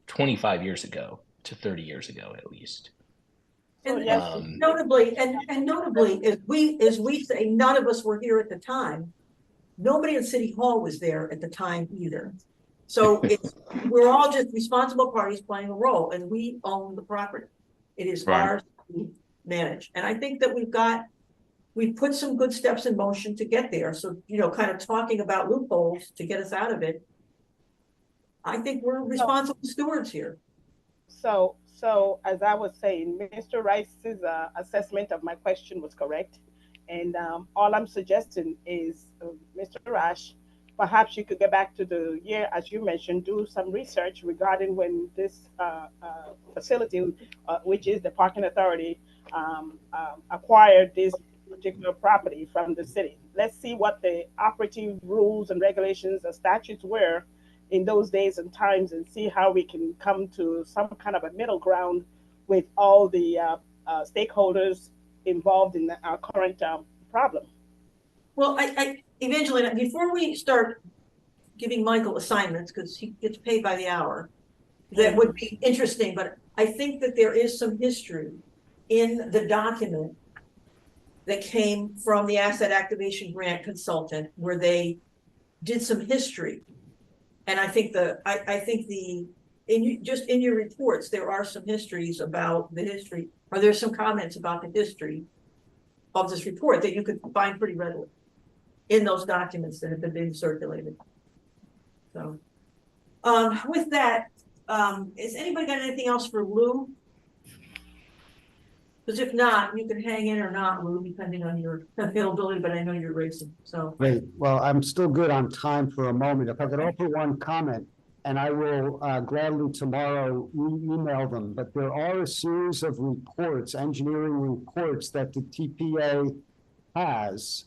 25 years ago to 30 years ago at least.
And notably, as we say, none of us were here at the time. Nobody in City Hall was there at the time either. So we're all just responsible parties playing a role, and we own the property. It is ours to manage. And I think that we've put some good steps in motion to get there. So, kind of talking about loopholes to get us out of it. I think we're responsible stewards here.
So as I was saying, Mr. Rice's assessment of my question was correct. And all I'm suggesting is, Mr. Rash, perhaps you could get back to the year, as you mentioned, do some research regarding when this facility, which is the parking authority, acquired this particular property from the city. Let's see what the operative rules and regulations and statutes were in those days and times, and see how we can come to some kind of a middle ground with all the stakeholders involved in our current problem.
Well, Evangeline, before we start giving Michael assignments, because he gets paid by the hour, that would be interesting, but I think that there is some history in the document that came from the asset activation grant consultant where they did some history. And I think just in your reports, there are some histories about the history, or there's some comments about the history of this report that you could find pretty readily in those documents that have been being circulated. So, with that, has anybody got anything else for Lou? Because if not, you can hang in or not, Lou, depending on your availability, but I know you're racing, so.
Great. Well, I'm still good on time for a moment. If I could offer one comment, and I will gladly tomorrow email them, but there are a series of reports, engineering reports that the TPA has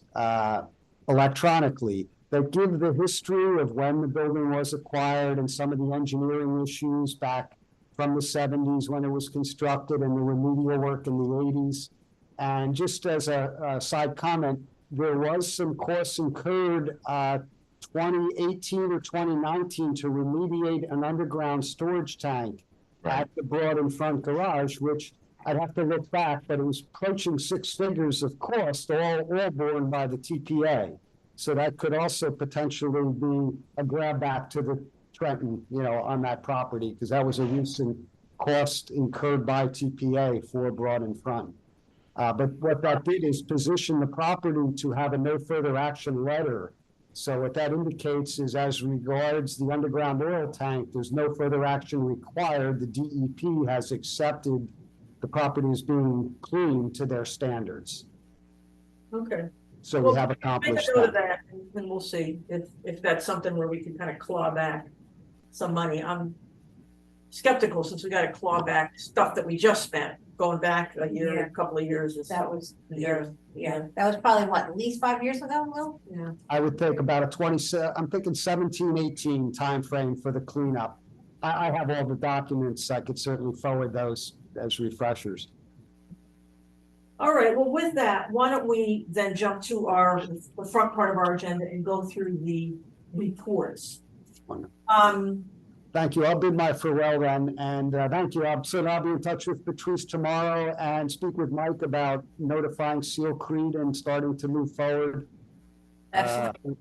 electronically that give the history of when the building was acquired and some of the engineering issues back from the 70s when it was constructed and the remedial work in the 80s. And just as a side comment, there was some costs incurred 2018 or 2019 to remediate an underground storage tank at the Broad and Front garage, which I'd have to look back, but it was approaching 6 figures of cost, all borne by the TPA. So that could also potentially be a grab back to the Trenton, on that property, because that was a recent cost incurred by TPA for Broad and Front. But what that did is position the property to have a no further action letter. So what that indicates is, as regards the underground oil tank, there's no further action required. The DEP has accepted the property as being clean to their standards.
Okay.
So we have accomplished
Make a note of
that.
and we'll see if that's something where we can kind of claw back some money. I'm skeptical since we got to claw back stuff that we just spent going back a year,
Yeah.
a couple of years.
That was,
years.
yeah, that was probably what, at least 5 years ago, Will?
Yeah.
I would think about I'm thinking 17, 18 timeframe for the cleanup. I have all the documents. I could certainly forward those as refreshers.
All right, well, with that, why don't we then jump to the front part of our agenda and go through the reports.
Thank you. I'll bid my farewell then, and thank you. I'll be in touch with Patrice tomorrow and speak with Mike about notifying Seal Creed and starting to move forward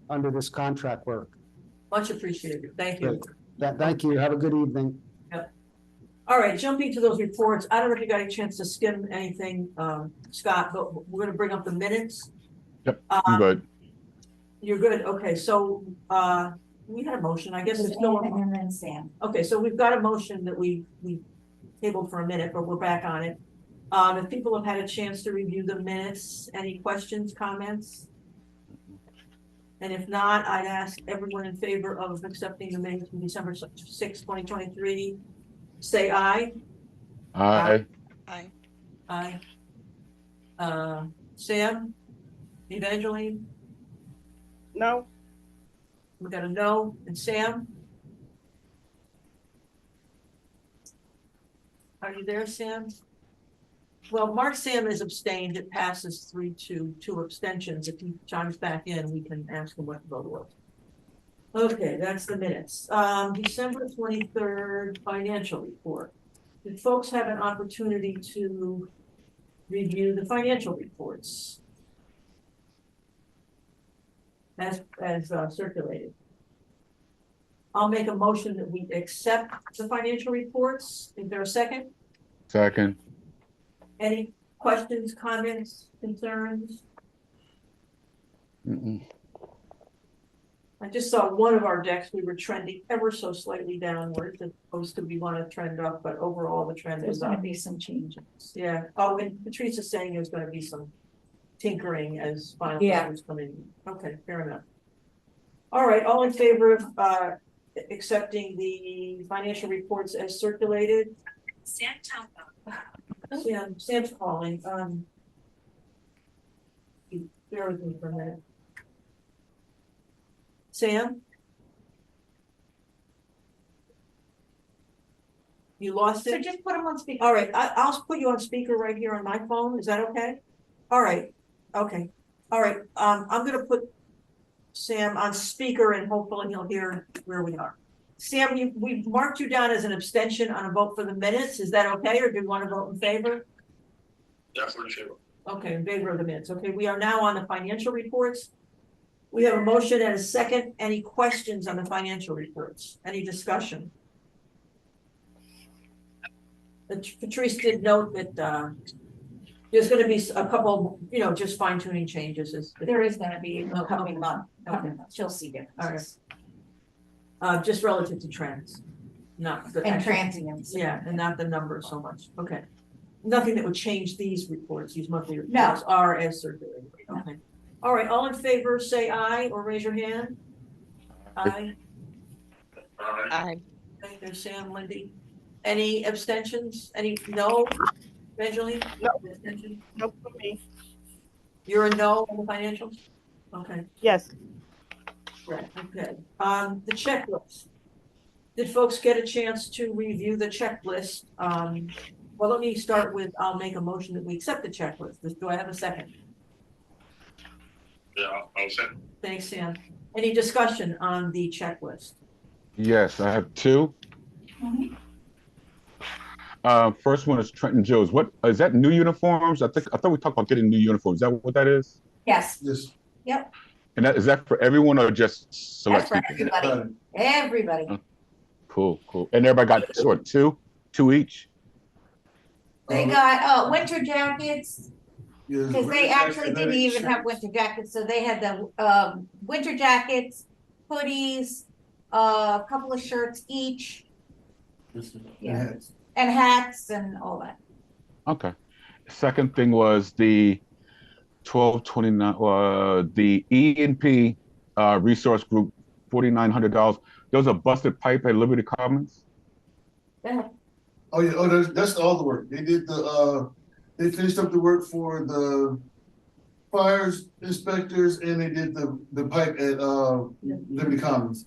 under this contract work.
Much appreciated. Thank you.
Thank you. Have a good evening.
Yep. All right, jumping to those reports. I don't know if you got a chance to skim anything, Scott, but we're going to bring up the minutes.
Yep, I'm good.
You're good. Okay, so we had a motion. I guess it's no.
And then Sam.
Okay, so we've got a motion that we tabled for a minute, but we're back on it. If people have had a chance to review the minutes, any questions, comments? And if not, I'd ask everyone in favor of accepting the minutes from December 6, 2023, say aye.
Aye.
Aye.
Aye. Sam? Evangeline?
No,
We got a no. And Sam? Are you there, Sam? Well, Mark Sam is abstained. It passes 3-2, 2 abstentions. If he chimes back in, we can ask him what the vote was. Okay, that's the minutes. December 23rd financial report. Did folks have an opportunity to review the financial reports as circulated? I'll make a motion that we accept the financial reports. Is there a second?
Second.
Any questions, comments, concerns? I just saw one of our decks, we were trending ever so slightly downward, as opposed to we want to trend up, but overall the trend
There's
is
gonna
up.
be some changes.
Yeah, oh, and Patrice is saying there's gonna be some tinkering as final
Yeah.
numbers come in. Okay, fair enough. All right, all in favor of accepting the financial reports as circulated? Sam's calling, bear with me for a minute. Sam? You lost
So
it?
just put them on speaker.
All right, I'll put you on speaker right here on my phone. Is that okay? All right, okay. All right, I'm gonna put Sam on speaker and hopefully he'll hear where we are. Sam, we marked you down as an abstention on a vote for the minutes. Is that okay, or do you want to vote in favor?
Definitely in favor.
Okay, in favor of the minutes. Okay, we are now on the financial reports. We have a motion and a second. Any questions on the financial reports? Any discussion? Patrice did note that there's going to be a couple, just fine tuning changes.
There is gonna be a coming month,
Okay.
she'll see differences.
Just relative to trends, not the
And
actual-
transients.
Yeah, and not the numbers so much. Okay. Nothing that would change these reports, these monthly
No.
reports are as circulated. Okay. All right, all in favor, say aye or raise your hand. Aye.
Aye.
Okay, there's Sam, Lindy. Any abstentions? Any, no? Evangeline?
No.
Abstention?
No for me.
You're a no on the financials? Okay,
Yes.
right, okay. The checklist. Did folks get a chance to review the checklist? Well, let me start with, I'll make a motion that we accept the checklist. Do I have a second?
Yeah, I'll say.
Thanks, Sam. Any discussion on the checklist?
Yes, I have two. First one is Trenton Joe's. What is that? New uniforms? I thought we talked about getting new uniforms. Is that what that is?
Yes,
Yes.
yep,
And is that for everyone or just
that's
select
for
people?
everybody.
Cool. And everybody got sort two each.
They got, winter jackets, because they actually didn't even have winter jackets, so they had the, winter jackets, hoodies, a couple of shirts each. Yeah. And hats and all that.
Okay. Second thing was the 1229, the E&P resource group, $4,900. There was a busted pipe at Liberty Commons.
Yeah.
Oh yeah, that's all the work. They did they finished up the work for the fires inspectors and they did the pipe at Liberty Commons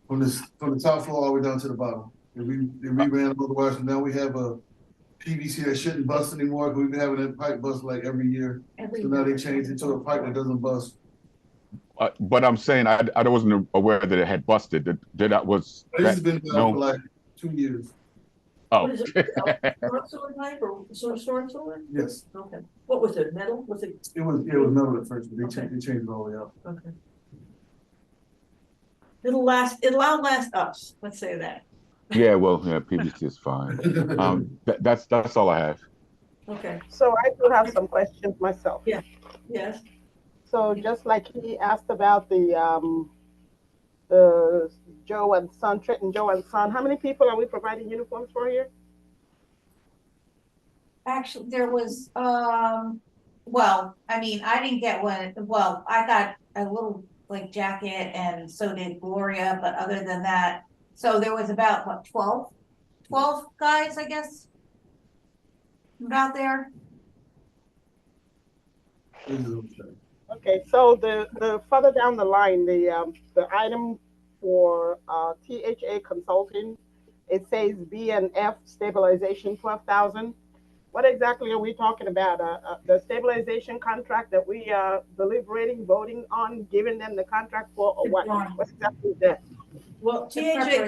from the top floor all the way down to the bottom. They reran all the wires, and now we have a PVC that shouldn't bust anymore because we've been having that pipe bust like every year. So now they changed it to a pipe that doesn't bust.
But I'm saying I wasn't aware that it had busted. That was
This has been down for like 2 years.
Oh.
What is it? Storm sewer pipe or storm sewer?
Yes,
Okay. What was it? Metal? Was it?
it was metal at first, but they
Okay.
changed it all the way out.
Okay. It'll outlast us. Let's say that.
Yeah, well, yeah, PVC is fine. That's all I have.
Okay.
So I do have some questions myself.
Yes.
So just like he asked about the Joe and Son, Trenton Joe and Son, how many people are we providing uniforms for here?
Actually, there was, well, I mean, I didn't get one, well, I got a little like jacket and so did Gloria, but other than that, so there was about what, 12 guys, I guess. About there.
Okay, so the further down the line, the item for THA Consulting, it says B&F stabilization 12,000. What exactly are we talking about? The stabilization contract that we are deliberating, voting on, giving them the contract for, or what? What exactly is that?
Well, THA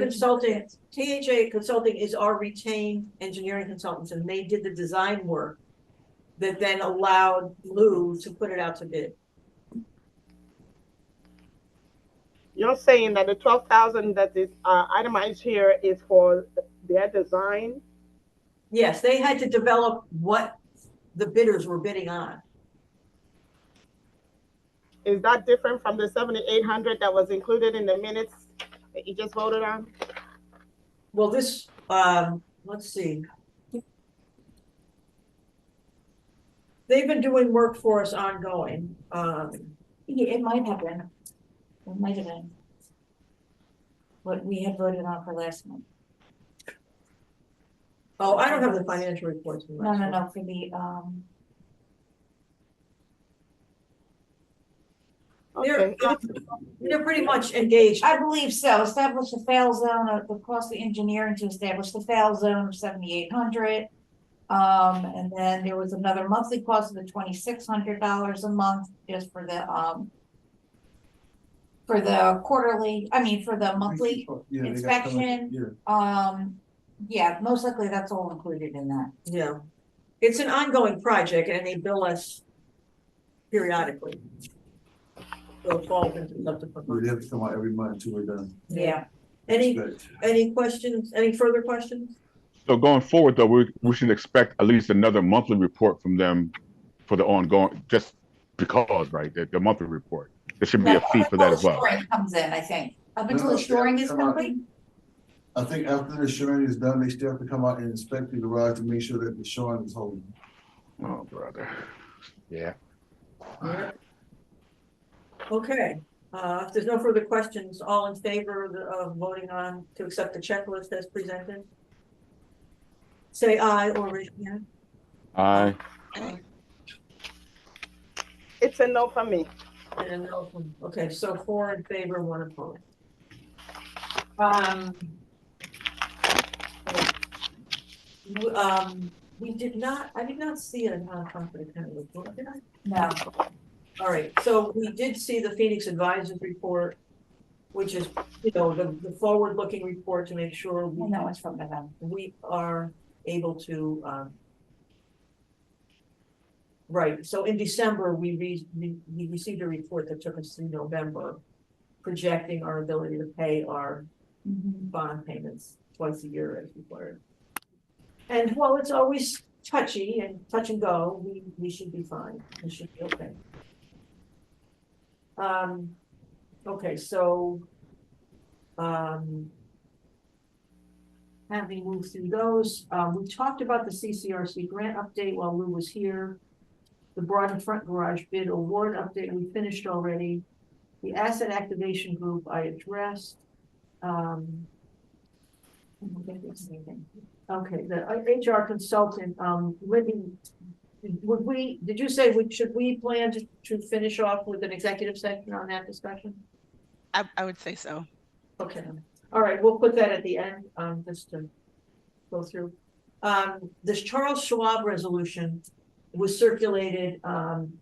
Consulting is our retained engineering consultants, and they did the design work that then allowed Lou to put it out to bid.
You're saying that the 12,000 that is itemized here is for their design?
Yes, they had to develop what the bidders were bidding on.
Is that different from the 7,800 that was included in the minutes that you just voted on?
Well, this, let's see. They've been doing work for us ongoing.
Yeah, it might have been. It might have been. What we had voted on for last month.
Oh, I don't have the financial reports. from last month.
No, for the,
Okay.
They're pretty much engaged.
I believe so. Establish the fail zone of the cost of engineering to establish the fail zone of 7,800. And then there was another monthly cost of the $2,600 a month just for the for the quarterly, for the monthly
Yeah, they got to come in,
inspection.
yeah.
Yeah, most likely that's all included in that.
Yeah. It's an ongoing project and they bill us periodically. So it falls into subsequent
They
months.
have to come out every month until we're done.
Yeah.
Any questions, any further questions?
So going forward, though, we should expect at least another monthly report from them for the ongoing, just because, right? The monthly report. There should be a fee for that as well.
Shoring comes in, I think. Up until
No,
the shoring is
come out.
complete.
I think after the shoring is done, they still have to come out and inspect the garage to make sure that the shoring is holding.
Oh, brother. Yeah.
Yeah. Okay, if there's no further questions, all in favor of voting on to accept the checklist as presented? Say aye or raise your hand.
Aye.
Aye.
It's a no for me.
And a no from, okay, so 4 in favor, 1 opposed. We did not, I did not see it in non-confident kind of report, did I?
No.
All right, so we did see the Phoenix Advisors report, which is, the forward-looking report to make sure
I know it's from them.
we are able to, right, so in December, we received a report that took us through November, projecting our ability to pay our bond payments twice a year as required. And while it's always touchy and touch and go, we should be fine. We should be okay. Okay, so having moved through those, we talked about the CCRC grant update while Lou was here. The broad and front garage bid award update we finished already. The asset activation group I addressed. Okay, the HR consultant, Libby, did you say should we plan to finish off with an executive session on that discussion?
I would say so.
Okay, all right, we'll put that at the end, just to go through. This Charles Schwab resolution was circulated.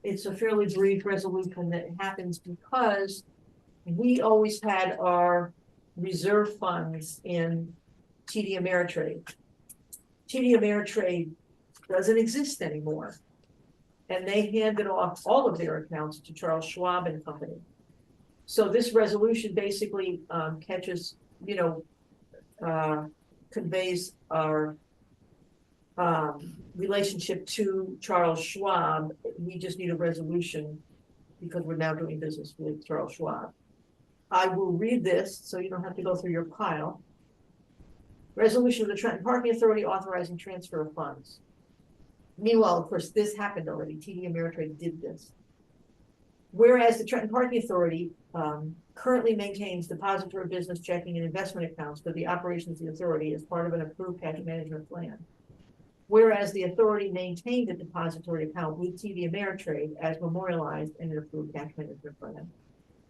It's a fairly brief resolution that happens because we always had our reserve funds in TD Ameritrade. TD Ameritrade doesn't exist anymore. And they handed off all of their accounts to Charles Schwab and Company. So this resolution basically catches, conveys our relationship to Charles Schwab. We just need a resolution because we're now doing business with Charles Schwab. I will read this so you don't have to go through your pile. Resolution of the Trenton Parking Authority authorizing transfer of funds. Meanwhile, of course, this happened already. TD Ameritrade did this. Whereas the Trenton Parking Authority currently maintains depository business checking and investment accounts for the operations of the authority as part of an approved cash management plan. Whereas the authority maintained a depository account with TD Ameritrade as memorialized in an approved cash management plan.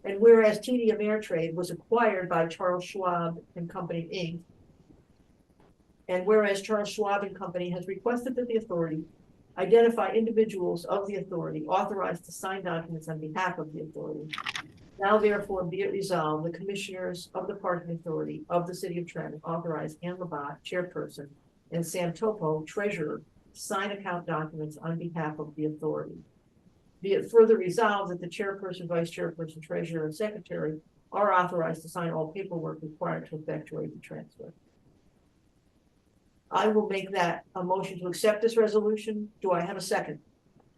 And whereas TD Ameritrade was acquired by Charles Schwab and Company, Inc., and whereas Charles Schwab and Company has requested that the authority identify individuals of the authority authorized to sign documents on behalf of the authority. Now therefore be it resolved, the commissioners of the parking authority of the city of Trenton authorize Ann Labatt, chairperson, and Sam Topo, treasurer, sign account documents on behalf of the authority. Be it further resolved that the chairperson, vice chairperson, treasurer, and secretary are authorized to sign all paperwork required to effectuate the transfer. I will make that a motion to accept this resolution. Do I have a second?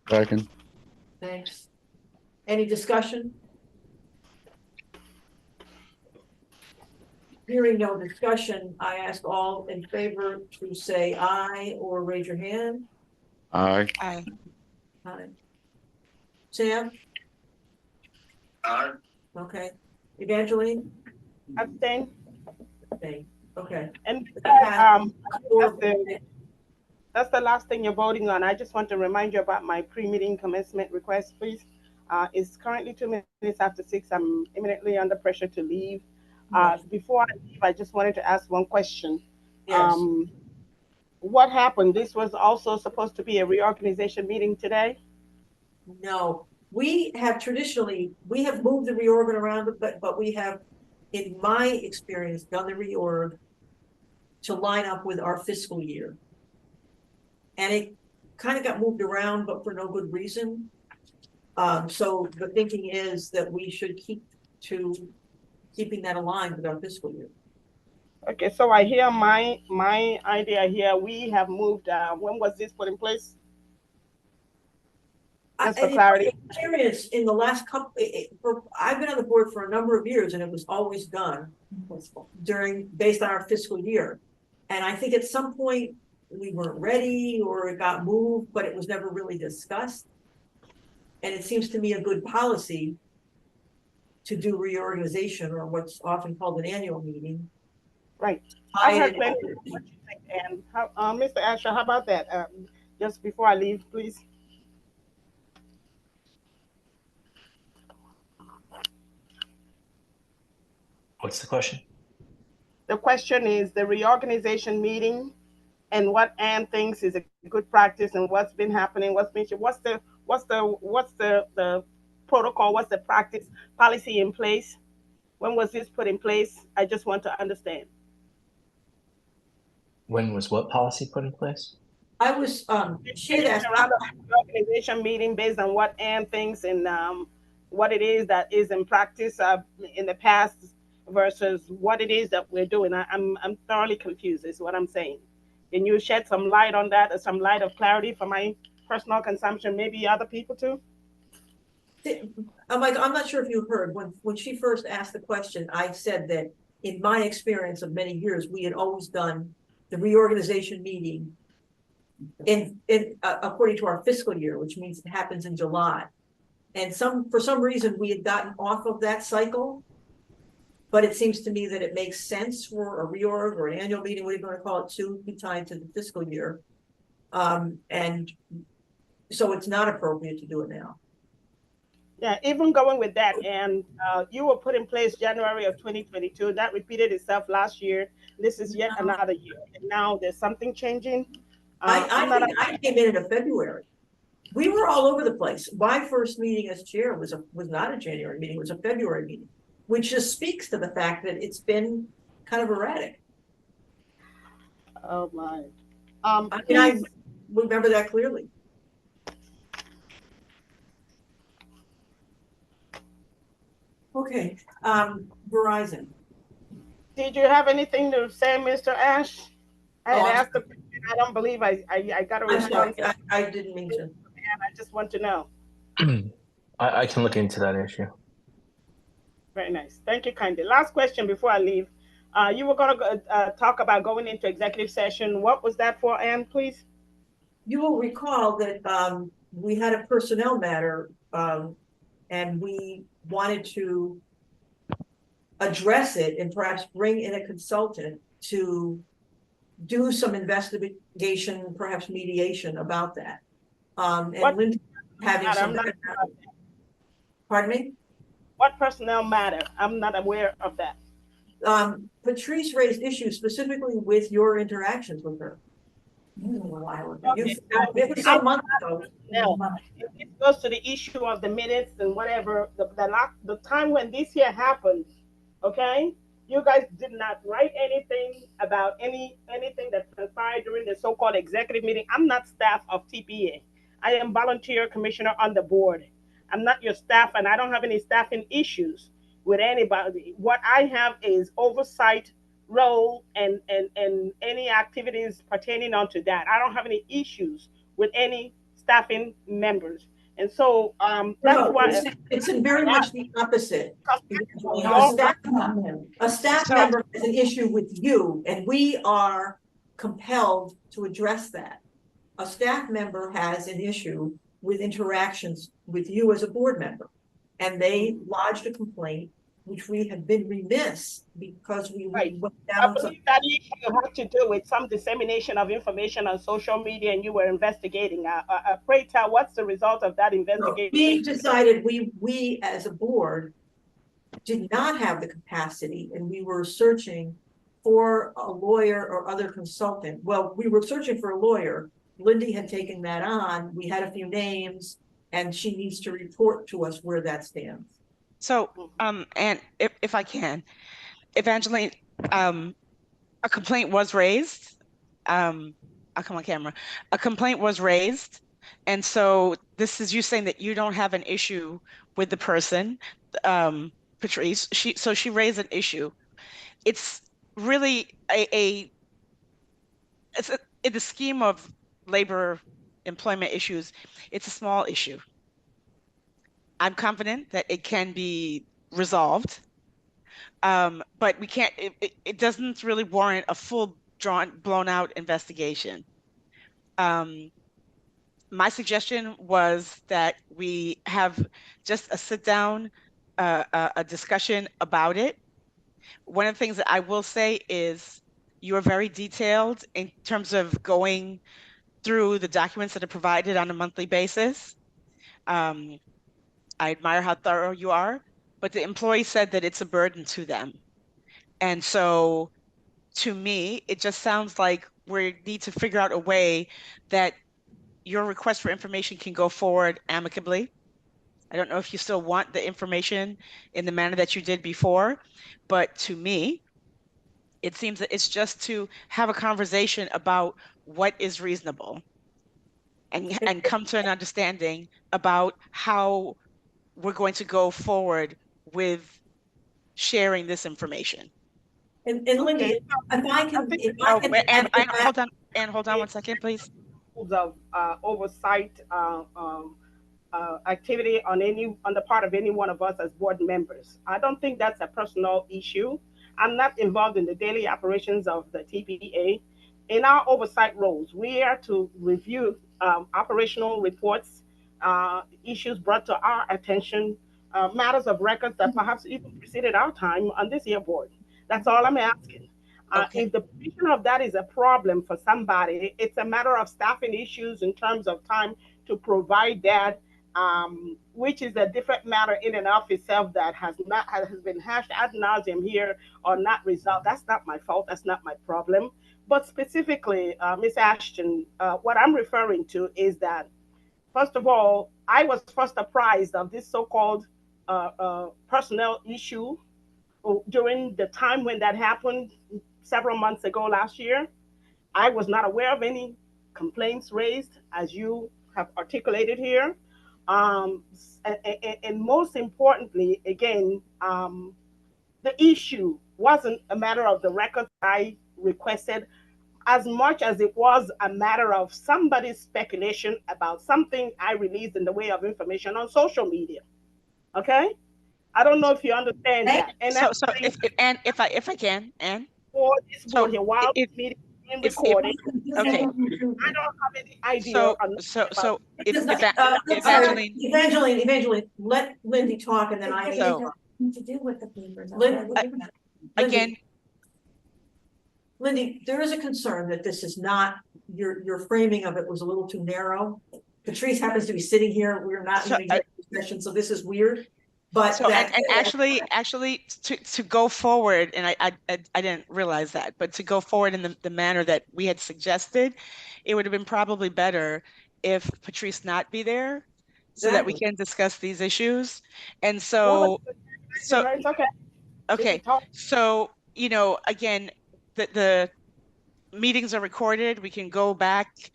Second.
Thanks. Any discussion? Hearing no discussion, I ask all in favor to say aye or raise your hand.
Aye.
Aye.
Aye. Sam?
Aye.
Okay. Evangeline?
Abstain.
Abstain. Okay.
And
Four-
that's the last thing you're voting on. I just want to remind you about my pre-meeting commencement request, please. It's currently 2 minutes after 6. I'm imminently under pressure to leave. Before I leave, I just wanted to ask one question.
Yes.
What happened? This was also supposed to be a reorganization meeting today?
No, we have traditionally, we have moved the reorg around, but we have, in my experience, done the reorg to line up with our fiscal year. And it kind of got moved around, but for no good reason. So the thinking is that we should keeping that aligned with our fiscal year.
Okay, so I hear my idea here. We have moved. When was this put in place? Just for clarity.
Experience in the last couple, I've been on the board for a number of years, and it was always done based on our fiscal year. And I think at some point we weren't ready, or it got moved, but it was never really discussed. And it seems to me a good policy to do reorganization, or what's often called an annual meeting.
Right. I heard plenty of what you think. And how, Mr. Asher, how about that? Just before I leave, please.
What's the question?
The question is the reorganization meeting and what Ann thinks is a good practice and what's been happening, what's the protocol, what's the practice policy in place? When was this put in place? I just want to understand.
When was what policy put in place?
I was she had asked
around the organization meeting based on what Ann thinks and what it is that is in practice in the past versus what it is that we're doing. I'm thoroughly confused is what I'm saying. Can you shed some light on that, or some light of clarity for my personal consumption, maybe other people too?
I'm not sure if you heard when she first asked the question, I said that in my experience of many years, we had always done the reorganization meeting in according to our fiscal year, which means it happens in July. And for some reason we had gotten off of that cycle, but it seems to me that it makes sense for a reorg or an annual meeting, what are you going to call it, to be tied to the fiscal year. And so it's not appropriate to do it now.
Yeah, even going with that, and you were put in place January of 2022. That repeated itself last year. This is yet another year. And now there's something changing.
I came in February. We were all over the place. My first meeting as chair was not a January meeting, it was a February meeting, which just speaks to the fact that it's been kind of erratic.
Oh my.
I remember that clearly. Okay, Verizon.
Did you have anything to say, Mr. Ash? I had asked the question. I don't believe I got a response.
I didn't mean to.
And I just want to know.
I can look into that issue.
Very nice. Thank you kindly. Last question before I leave. You were going to talk about going into executive session. What was that for, Ann, please?
You will recall that we had a personnel matter and we wanted to address it and perhaps bring in a consultant to do some investigation, perhaps mediation about that. And Linda having some. Pardon me?
What personnel matter? I'm not aware of that.
Patrice raised issues specifically with your interactions with her. It was a month ago.
It goes to the issue of the minutes and whatever. The time when this here happened, okay? You guys did not write anything about anything that transpired during the so-called executive meeting. I'm not staff of TPA. I am volunteer commissioner on the board. I'm not your staff, and I don't have any staffing issues with anybody. What I have is oversight role and any activities pertaining onto that. I don't have any issues with any staffing members. And so that's why
it's very much the opposite. A staff member has an issue with you, and we are compelled to address that. A staff member has an issue with interactions with you as a board member, and they lodged a complaint, which we have been remiss because we went down.
I believe that issue had to do with some dissemination of information on social media, and you were investigating. Pray tell, what's the result of that investigation?
We decided we as a board did not have the capacity, and we were searching for a lawyer or other consultant. Well, we were searching for a lawyer. Lindy had taken that on. We had a few names, And she needs to report to us where that stands.
So, and if I can, Evangeline, a complaint was raised. I'll come on camera. A complaint was raised. And so this is you saying that you don't have an issue with the person, Patrice. She raised an issue. It's really it's in the scheme of labor employment issues, it's a small issue. I'm confident that it can be resolved. But we can't, it doesn't really warrant a full blown out investigation. My suggestion was that we have just a sit down, a discussion about it. One of the things that I will say is you are very detailed in terms of going through the documents that are provided on a monthly basis. I admire how thorough you are, but the employee said that it's a burden to them. And so to me, it just sounds like we need to figure out a way that your request for information can go forward amicably. I don't know if you still want the information in the manner that you did before, but to me, it seems that it's just to have a conversation about what is reasonable and come to an understanding about how we're going to go forward with sharing this information.
And Lindy, if I can,
Hold on 1 second, please.
Of oversight activity on the part of any one of us as board members. I don't think that's a personal issue. I'm not involved in the daily operations of the TPA. In our oversight roles, we are to review operational reports, issues brought to our attention, matters of records that perhaps even preceded our time on this year board. That's all I'm asking.
Okay.
If the provision of that is a problem for somebody, it's a matter of staffing issues in terms of time to provide that, which is a different matter in and of itself that has been hashed ad nauseum here or not resolved. That's not my fault. That's not my problem. But specifically, Ms. Ashton, what I'm referring to is that, first of all, I was first apprised of this so-called personnel issue during the time when that happened several months ago last year. I was not aware of any complaints raised, as you have articulated here. And most importantly, again, the issue wasn't a matter of the records I requested as much as it was a matter of somebody's speculation about something I released in the way of information on social media. Okay? I don't know if you understand that. And
if I can, Anne.
For this board here, while this meeting is being recorded,
okay.
I don't have any idea.
Evangeline, let Lindy talk and then I need to talk.
To do with the papers.
Again,
Lindy, there is a concern that this is not, your framing of it was a little too narrow. Patrice happens to be sitting here. We're not in an executive session, so this is weird. But
actually to go forward, and I didn't realize that, but to go forward in the manner that we had suggested, it would have been probably better if Patrice not be there so that we can discuss these issues. And so okay. So, you know, again, the meetings are recorded. We can go back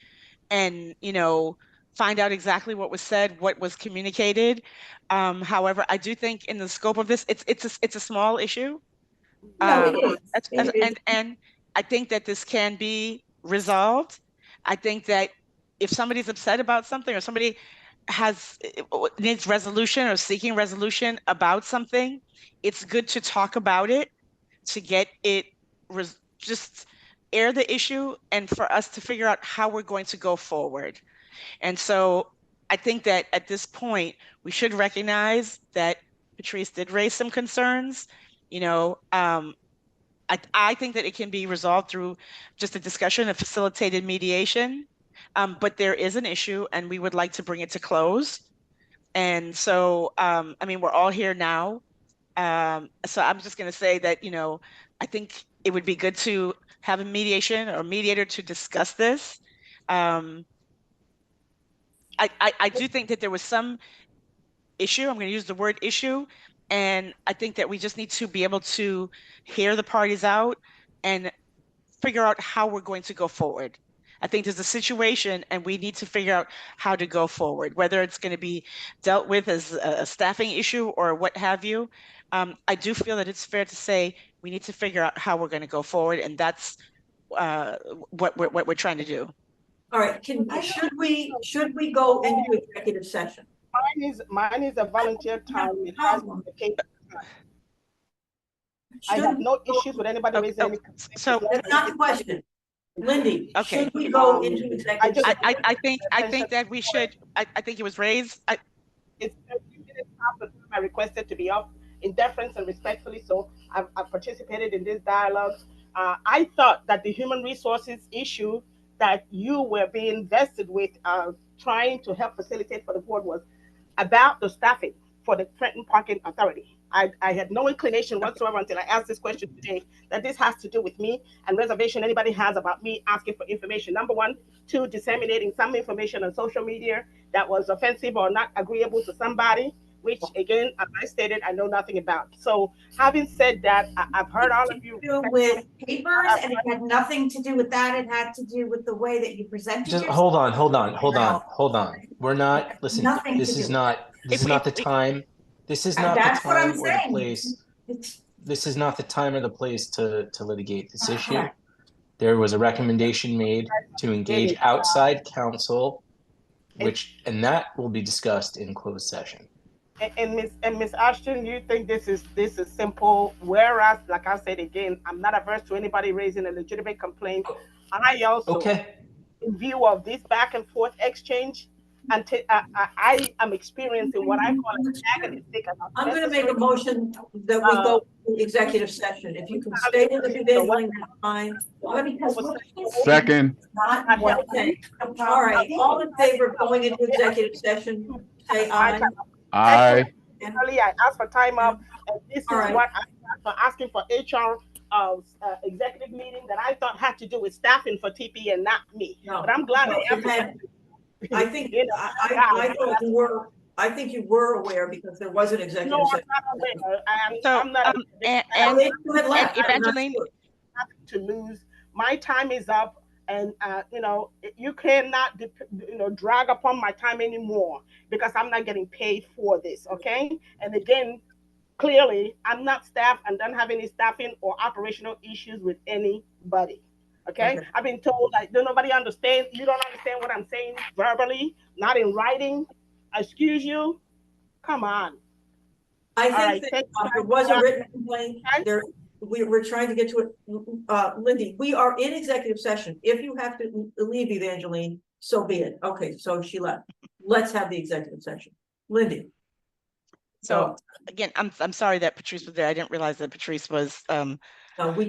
and, you know, find out exactly what was said, what was communicated. However, I do think in the scope of this, it's a small issue. And I think that this can be resolved. I think that if somebody's upset about something or somebody needs resolution or seeking resolution about something, it's good to talk about it, to get it, just air the issue and for us to figure out how we're going to go forward. And so I think that at this point, we should recognize that Patrice did raise some concerns. You know, I think that it can be resolved through just a discussion, a facilitated mediation. But there is an issue and we would like to bring it to close. And so, I mean, we're all here now. So I'm just going to say that, you know, I think it would be good to have a mediation or mediator to discuss this. I do think that there was some issue. I'm going to use the word issue. And I think that we just need to be able to hear the parties out and figure out how we're going to go forward. I think there's a situation and we need to figure out how to go forward, whether it's going to be dealt with as a staffing issue or what have you. I do feel that it's fair to say we need to figure out how we're going to go forward, and that's what we're trying to do.
All right, should we go into executive session?
Mine is a volunteer time. It has the case. I have no issues with anybody raising any.
So
that's not the question. Lindy,
okay.
Should we go into executive session?
I think that we should. I think it was raised.
It's 30 minutes after the time I requested to be off in deference and respectfully. So I've participated in this dialogue. I thought that the human resources issue that you were being vested with trying to help facilitate for the board was about the staffing for the Trenton Parking Authority. I had no inclination whatsoever until I asked this question today that this has to do with me and reservation anybody has about me asking for information. Number one. Two, disseminating some information on social media that was offensive or not agreeable to somebody, which again, as I stated, I know nothing about. So having said that, I've heard all of you.
With papers, and it had nothing to do with that. It had to do with the way that you presented
Just
yourself.
hold on. We're not, listen, this is not the time. This is not the time or the place. This is not the time or the place to litigate this issue. There was a recommendation made to engage outside counsel, and that will be discussed in closed session.
And Miss Ashton, you think this is simple? Whereas, like I said again, I'm not averse to anybody raising a legitimate complaint. I also, in view of this back and forth exchange, and I am experiencing what I call a negative stick.
I'm going to make a motion that we go to executive session. If you can stay with the Evangeline, fine.
Second.
Okay. All right. All in favor of going into executive session, say aye.
Aye.
Earlier, I asked for time up, and this is what I asked for, asking for HR executive meeting that I thought had to do with staffing for TP and not me. No, but I'm glad
I think I thought you were. I think you were aware because there was an executive session.
I'm not aware.
And Evangeline,
to lose. My time is up, and you cannot drag upon my time anymore because I'm not getting paid for this. Okay, and again, clearly I'm not staffed and don't have any staffing or operational issues with anybody. Okay? I've been told that nobody understands. You don't understand what I'm saying verbally, not in writing. Excuse you. Come on.
I think that there was a written complaint. We're trying to get to it. Lindy, we are in executive session. If you have to leave, Evangeline, so be it. Okay, so she left. Let's have the executive session. Lindy.
So again, I'm sorry that Patrice was there. I didn't realize that Patrice was
we did